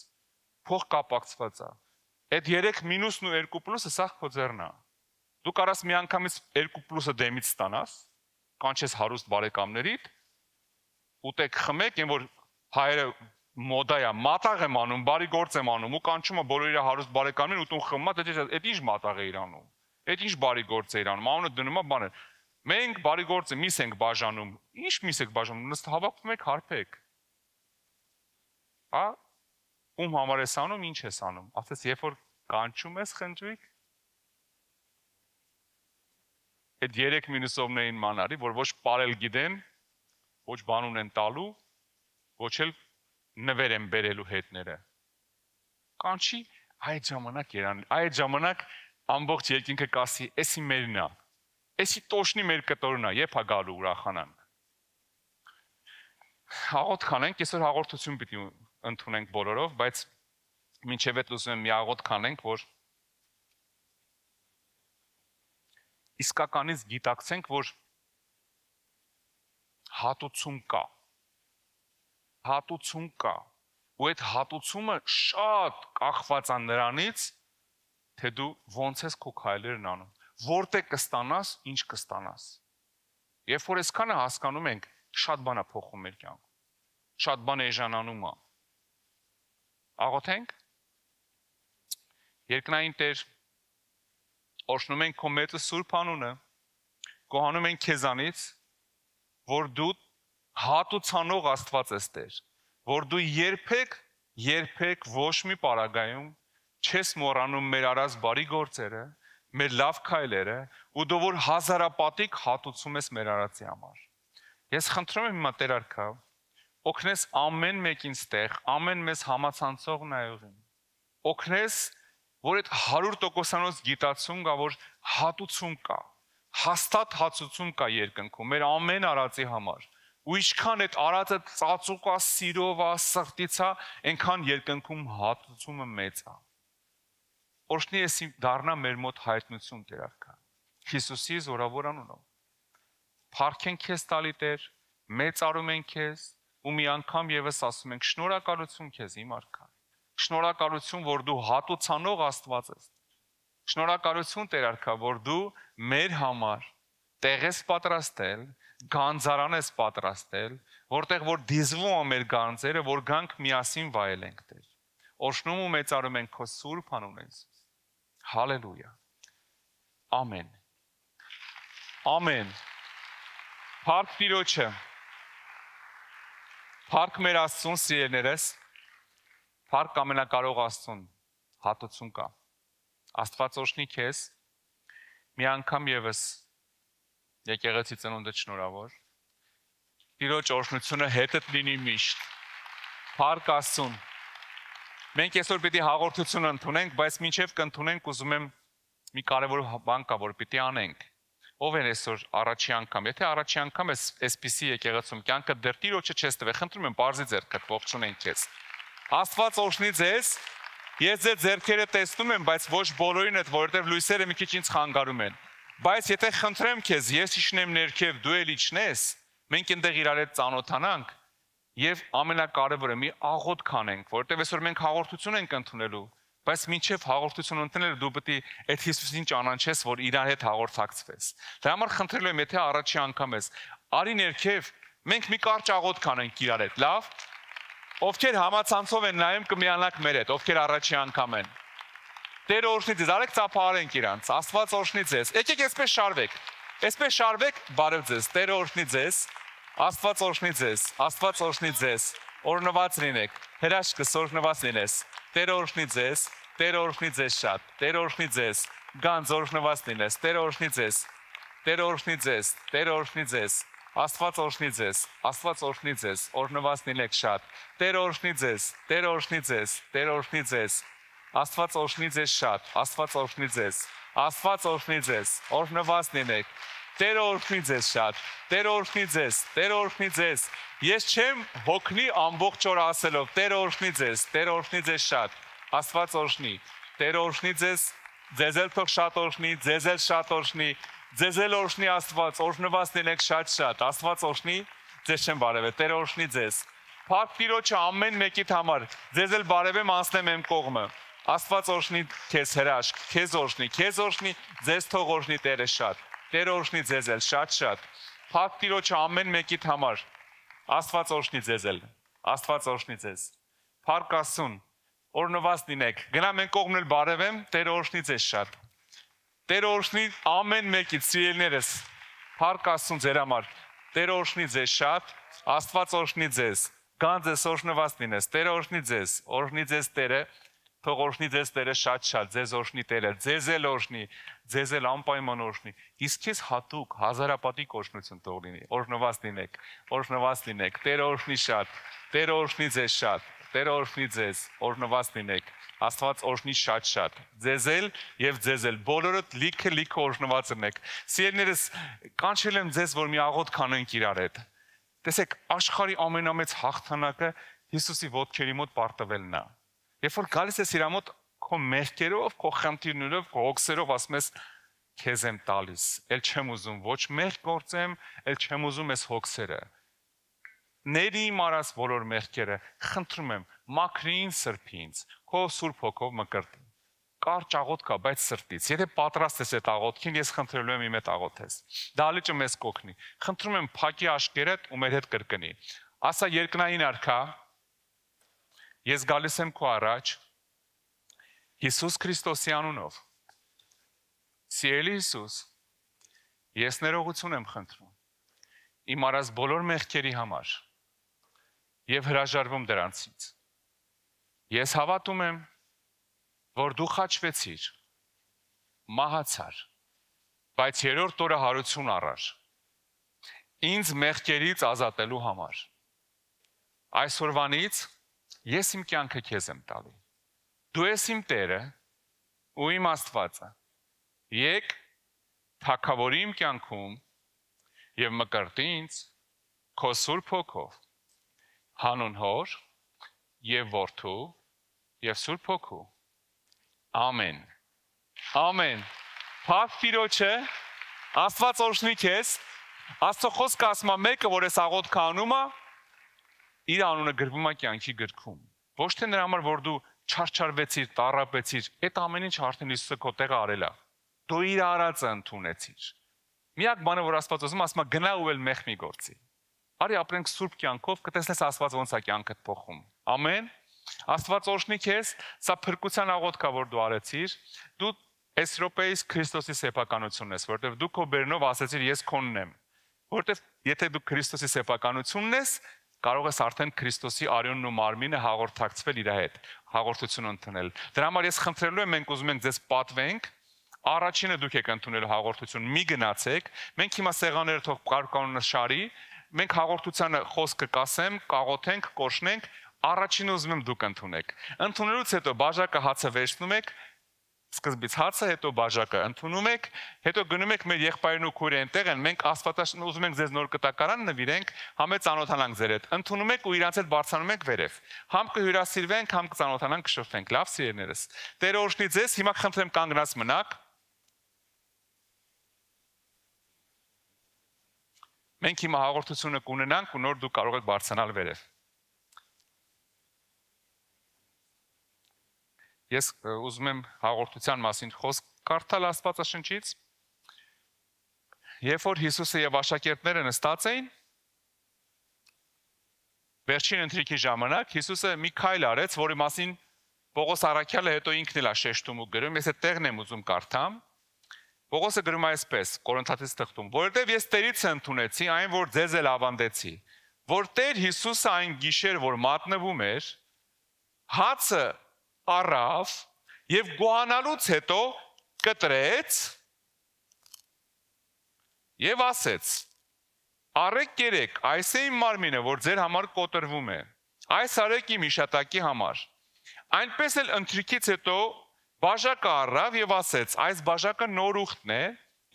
Փող կապակցված է։ Այդ 3 մինուսն ու 2 պլյուսը սա քո ձեռն է։ Դու կարաս մի անգամից 2 պլյուսը դեմից ստանաս, կանչես հարուստ բարեկամներիդ, ուտեք խմեք, այն որ հայերը մոդա է, մատաղ եմ անում, բարի գործ եմ անում, ու կանչում է բոլոր իր հարուստ բարեկամներին ուտում խմում, այդ ինչ մատաղ է իր անում։ Այդ ինչ բարի գործ է իր անում, անունը դնում է բաներ։ Մենք բարի գործը միս ենք բաժանում։ Ինչ միս եք բաժանում, նստած հավաքում եք, հարբեք։ Հա? Ում համար ես անում, ինչ ես անում։ Ասես, երբ որ կանչում ես խնջույք, այդ 3 մինուսովներին մանարի, որ ոչ պարել գիտեն, ոչ բան ունեն տալու, ոչ էլ նվեր են բերելու հետները։ Կանչի, այդ ժամանակ երան, այդ ժամանակ ամբողջ երկինքը կասի, էսի մերն է, էսի տոշնի մեր կտորն է, երբ է գալու ուրախանանք։ Աղոթք անենք, այսօր հաղորդություն պիտի ընդունենք բոլորով, բայց մինչև այդ ուզում եմ մի աղոթք անենք, որ իսկականից գիտակցենք, որ հատուցում կա, ու այդ հատուցումը շատ կախված է նրանից, թե դու ոնց ես քո քայլերն անում, որտեղ կստանաս, ինչ կստանաս։ Երբ որ այսքանը հասկանում ենք, շատ բան է փոխում մեր կյանքում։ Շատ բան էժանանում է։ Աղոթենք։ Երկնային Տեր, օրհնում ենք քո մեծը Սուրբ անունը, գոհանում ենք քեզանից, որ դու հատուցանող Աստված ես Տեր, որ դու երբեք ոչ մի պարագայում չես մոռանում մեր արած բարի գործերը, մեր լավ քայլերը, ու դու որ հազարապատիկ հատուցում ես մեր արածի համար։ Ես խնդրում եմ հիմա Տեր արքա, օգնես ամեն մեկին ստեղ, ամեն մեզ համացանցող նայողին։ Օգնես, որ այդ 100% գիտացում կա, որ հատուցում կա, հաստատ հատուցում կա երկնքում մեր ամեն արածի համար։ Ու ինչքան այդ արածը ծածուկ է, սիրով է, սրտից է, այնքան երկնքում հատուցումը մեծ է։ Օրհնի ես դառնա մեր մոտ հայտնություն Տեր արքա։ Հիսուսի զորավոր անունով։ Փառքենք քեզ տալի Տեր, մեծարում ենք քեզ ու մի անգամ եւս ասում ենք շնորհակալություն քեզ իմ արքա։ Շնորհակալություն, որ դու հատուցանող Աստված ես։ Շնորհակալություն Տեր արքա, որ դու մեր համար տեղ ես պատրաստել, գանձարան ես պատրաստել, որտեղ որ դիզվում է մեր գանձերը, որ գանք միասին վայելենք Տեր։ Օրհնում ու մեծարում ենք քո Սուրբ անունը Հիսուս։ Հալելույա։ Ամեն։ Ամեն։ Փառք Տիրոջը։ Փառք մեր Աստծուն, սիրելիներս։ Փառք ամենակարող Աստծուն, հատուցում կա։ Աստված օրհնի քեզ։ Մի անգամ եւս եկեղեցի ծնունդը շնորհավոր։ Տիրոջ օրհնությունը հետդ լինի միշտ։ Փառք Աստծուն։ Մենք այսօր պիտի հաղորդություն ընդունենք, բայց մինչև կընդունենք ուզում եմ մի կարևոր բան կա, որ պիտի անենք։ Ով են այսօր առաջի անգամ, եթե առաջի անգամ ես այսպիսի եկեղեցում կյանքը դեռ Տիրոջը չես տվել, խնդրում եմ բարձի ձեռքդ ողջունենք քեզ։ Աստված օրհնի ձեզ։ Ես ձեր ձեռքերը տեսնում եմ, բայց ոչ բոլորին հետ, որովհետև լույսերը մի քիչ ինձ խանգարում են։ Բայց եթե խնդրեմ քեզ, ես իջնեմ ներքև, դու էլ իջնես, մենք այնտեղ իրար հետ ծանոթանանք եւ ամենակարևորը մի աղոթ կանենք, որովհետև այսօր մենք հաղորդություն ենք ընդունելու, բայց մինչև հաղորդություն ընդունելը դու պետք է այդ Հիսուսին ճանաչես, որ իրար հետ հաղորդակցվես։ Դրա համար խնդրել եմ, եթե առաջի անգամ ես, արի ներքև, մենք մի կարճ աղոթ կանենք իրար հետ, լավ։ Ովքեր համացանցով են նայում կմիանաք մեր հետ, ովքեր առաջի անգամ են։ Տերը օրհնի ձեզ, արեք ծափահարենք իրանց, Աստված օրհնի ձեզ։ Եկեք այսպես շարվեք։ Այսպես շարվեք, բարև ձեզ, Տերը օրհնի ձեզ, Աստված օրհնի ձեզ, Աստված օրհնի ձեզ, օրհնված լինեք, հրաշքս օրհնված լինես, Տերը օրհնի ձեզ, Տերը օրհնի ձեզ շատ, Տերը օրհնի ձեզ, գանձ օրհնված լինես, Տերը օրհնի ձեզ, Տերը օրհնի ձեզ, Տերը օրհնի ձեզ, Աստված օրհնի ձեզ, Աստված օրհնի ձեզ, օրհնված լինեք շատ, Տերը օրհնի ձեզ, Տերը օրհնի ձեզ, Տերը օրհնի ձեզ, Աստված օրհնի ձեզ շատ, Աստված օրհնի ձեզ, Աստված օրհնի ձեզ, օրհնված լինեք, Տերը օրհնի ձեզ շատ, Տերը օրհնի ձեզ, Տերը օրհնի ձեզ։ Ես չեմ հոգնի ամբողջ օր ասելով, Տերը օրհնի ձեզ, Տերը օրհնի ձեզ շատ, Աստված օրհնի, Տերը օրհնի ձեզ, ձեզ էլ թող շատ օրհնի, ձեզ էլ շատ օրհնի, ձեզ էլ օրհնի Աստված, օրհնված լինեք շատ, Աստված օրհնի, ձեզ չեմ բարևել, Տերը օրհնի ձեզ։ Փառք Տիրոջը ամեն մեկիդ համար, ձեզ էլ բարևեմ անցնեմ իմ կողմը։ Աստված օրհնի քեզ հրաշք, քեզ օրհնի, ձեզ թող օրհնի Տերը շատ։ Տերը օրհնի ձեզ էլ շատ։ Փառք Տիրոջը ամեն մեկիդ համար։ Աստված օրհնի ձեզ էլ։ Աստված օրհնի ձեզ։ Փառք Աստծուն։ Օրհնված լինեք։ Գնամ են կողմն էլ բարևեմ, Տերը օրհնի ձեզ շատ։ Տերը օրհնի ամեն մեկից սիրելիներս։ Փառք Աստծուն ձեր համար։ Տերը օրհնի ձեզ շատ։ Աստված օրհնի ձեզ։ Գանձես օրհնված լինես։ Տերը օրհնի ձեզ Տերը։ Թող օրհնի ձեզ Տերը շատ, ձեզ օրհնի Տերը, ձեզ էլ օրհնի, ձեզ էլ անպայման օրհնի։ Իսկ քեզ հատուկ հազարապատիկ օրհնություն թող լինի։ Օրհնված լինեք, Տերը օրհնի շատ, Տերը օրհնի ձեզ շատ, Տերը օրհնի ձեզ, օրհնված լինեք։ Աստված օրհնի շատ, ձեզ էլ եւ ձեզ էլ, բոլորդ լիքը օրհնված եղեք։ Սիրելիներս, կանչել եմ ձեզ, որ մի աղոթ կանենք իրար հետ։ Տեսեք, աշխարհի ամենամեծ հաղթանակը Հիսուսի ոտքերի մոտ պարտվելն է։ Երբ որ գալիս ես իր մոտ քո մեղքերով, քո խնդիրներով, քո հոգսերով ասում ես քեզ եմ տալիս, ել չեմ ուզում ոչ մեղք գործեմ, ել չեմ ուզում ես հոգսերը։ Ների իմ արած բոլոր մեղքերը, խնդրում եմ, մաքրին սրբի ինձ, քո Սուրբ Հոգով մկրտի։ կարճ աղոթք կա, բայց սրտից։ Եթե պատրաստ ես այդ աղոթքին, ես խնդրելու եմ իմ հետ աղոթես։ Դահլիճը մեզ կօգնի։ Խնդրում եմ փակի աշկերտ ու մեր հետ կրկնի։ Ասա երկնային արքա, ես գալիս եմ քո առաջ Հիսուս Քրիստոսի անունով։ Սիրելի Հիսուս, ես ներողություն եմ խնդրում իմ արած բոլոր մեղքերի համար եւ հրաժարվում դրանցից։ Ես հավատում եմ, որ դու խաչվեցիր, մահացար, բայց երրորդ օրը հարություն առար ինձ մեղքերից ազատելու համար։ Այսօրվանից ես իմ կյանքը քեզ եմ տալի։ Դու ես իմ Տերը ու իմ Աստվածը։ Եկ թագավորի իմ կյանքում եւ մկրտի ինձ քո Սուրբ Հոգով։ Հանուն Հոր եւ Որդու եւ Սուրբ Հոգու։ Ամեն։ Ամեն։ Փառք Տիրոջը, Աստված օրհնի քեզ։ Աստծո խոսքը ասում է մեկը, որ ես աղոթք անում է, իր անունը գրվում է կյանքի գրքում։ Ոչ թե նրա համար, որ դու չարչարվեցիր, տառապեցիր, այդ ամեն ինչ արդեն Հիսուսը քո տեղը արել է։ Դու իր արածը ընդունեցիր։ Միակ բանը, որ Աստված ասում է, գնա ու էլ մեղ մի գործի։ Արի ապրենք սուրբ կյանքով, կտեսնես Աստված ոնց է կյանքդ փոխում։ Ամեն։ Աստված օրհնի քեզ, սա փրկության աղոթք է, որ դու արեցիր։ Դու այս րոպեից Քրիստոսի սեփականությունն ես, որովհետև դու քո բերնով ասեցիր ես քոնն եմ։ Որովհետև եթե դու Քրիստոսի սեփականությունն ես, կարող ես արդեն Քրիստոսի արյունն ու մարմինը հաղորդակցվել իր հետ, հաղորդություն ընդունել։ Դրա համար ես խնդրելու եմ, մենք ուզում ենք ձեզ պատվենք, առաջինը դուք եք ընդունելու հաղորդություն, մի գնացեք, մենք հիմա սեղանները թող կարգանունը շարի, մենք հաղորդությանը խոսքը կասեմ, կաղոթենք, կոչնենք, առաջինը ուզում եմ դուք ընդունեք։ Ընդունելուց հետո բաժակը հացը վերցնում եք, սկզբից հացը, հետո բաժակը ընդունում եք, հետո գնում եք մեր եղբայրն ու քույրը այնտեղ են, մենք Աստվածաշնչը ուզում ենք ձեզ նոր կտակարան նվիրենք, համ է ծանոթանանք ձեր հետ։ Ընդունում եք ու իրանց հետ բարձրանում եք վերև։ Համ կհյուրասիրվենք, համ կծանոթանանք, կշփվենք։ Լավ սիրելիներս։ Տերը օրհնի ձեզ, հիմա խնդրեմ կանգնած մնաք։ Մենք հիմա հաղորդությունը կունենանք ու նոր դուք կարող եք բարձրանալ վերև։ Ես ուզում եմ հաղորդության մասին խոսք կարդալ Աստվածաշնչից։ Երբ որ Հիսուսը եւ աշակերտները նստած էին, վերջին ընթրիքի ժամանակ Հիսուսը մի քայլ արեց, որի մասին Պողոս առաքյալը հետո ինքն էլ է շեշտում ու գրում, ես այդ տեղն եմ ուզում կարդամ։ Պողոսը գրում է այսպես, Կորինթացիս թղթում, որովհետև ես Տերից ընդունեցի այն, որ ձեզ էլ ավանդեցի, որ Տեր Հիսուսը այն գիշեր, որ մատնվում էր, հացը առավ եւ գոհանալուց հետո կտրեց եւ ասեց. Արեք երեք, այս է իմ մարմինը, որ ձեր համար կոտրվում է։ Այս արեք իմ հիշատակի համար։ Այնպես էլ ընթրիքից հետո բաժակը առավ եւ ասեց. այս բաժակը նոր ուխտն է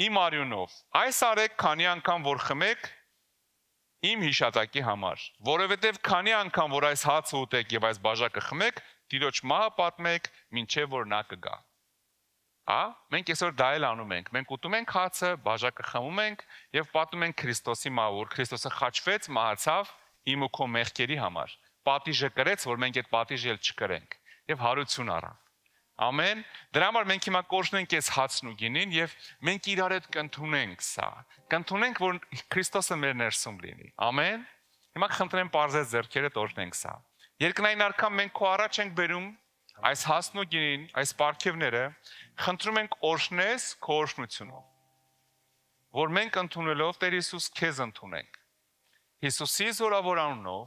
իմ արյունով։ Այս արեք քանի անգամ որ խմեք իմ հիշատակի համար, որովհետեւ քանի անգամ որ այս հացը ուտեք եւ այս բաժակը խմեք, Տիրոջ մահը պատմեք, մինչև որ նա կգա։ Մենք այսօր դա էլ անում ենք։ Մենք ուտում ենք հացը, բաժակը խմում ենք եւ պատմում ենք Քրիստոսի մահը, Քրիստոսը խաչվեց, մահացավ իմ ու քո մեղքերի համար։ Պատիժը կրեց, որ մենք այդ պատիժը էլ չկրենք եւ հարություն առավ։ Ամեն։ Դրա համար մենք հիմա կորցնենք այս հացն ու գինին եւ մենք իրար հետ կընդունենք սա։ Կընդունենք, որ Քրիստոսը մեր ներսում լինի։ Ամեն։ Հիմա կխնդրեմ պարզես ձեռքերդ օրհնենք սա։ Երկնային արքա մենք քո առաջ ենք բերում այս հացն ու գինին, այս պարգևները, խնդրում ենք օրհնես քո օրհնությունով, որ մենք ընդունելով Տեր Հիսուս քեզ ընդունենք։ Հիսուսի զորավոր անունով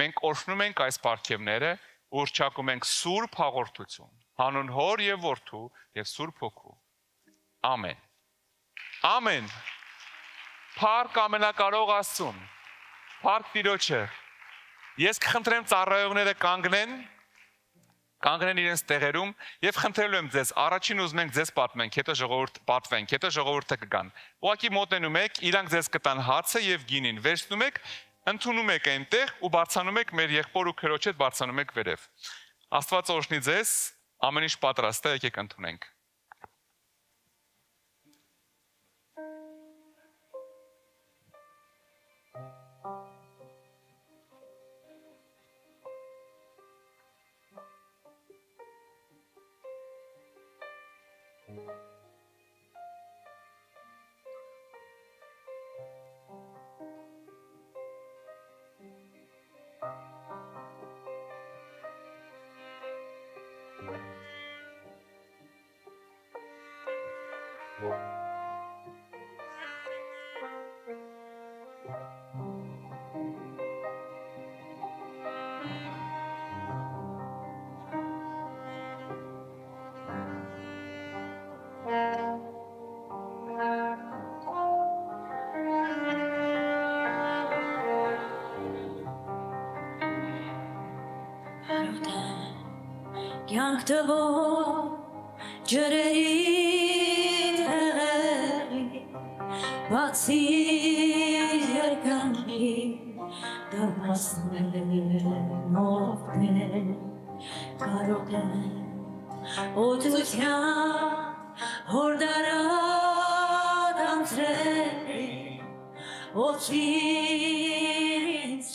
մենք օրհնում ենք այս պարգևները, ուռչակում ենք սուրբ հաղորդություն, հանուն Հոր եւ Որդու եւ Սուրբ Հոգու։ Ամեն։ Ամեն։ Փառք ամենակարող Աստծուն։ Փառք Տիրոջը։ Ես կխնդրեմ ծառայողները կանգնեն իրենց տեղերում եւ խնդրելու եմ ձեզ, առաջին ուզում ենք ձեզ պատմենք, հետո ժողովուրդը կգան։ Ուղղակի մոտենում եք, իրանք ձեզ կտան հացը եւ գինին, վերցնում եք, ընդունում եք այնտեղ ու բարձանում եք մեր եղբոր ու քրոջ հետ բարձանում եք վերև։ Աստված օրհնի ձեզ, ամեն ինչ պատրաստ է, եկեք ընդունենք։ Կյանք տվող ջրերի թեղերի բացի երկանքի դարմասներն ովքեր կարող են օդության հորդարատ անցրել օծիր ինձ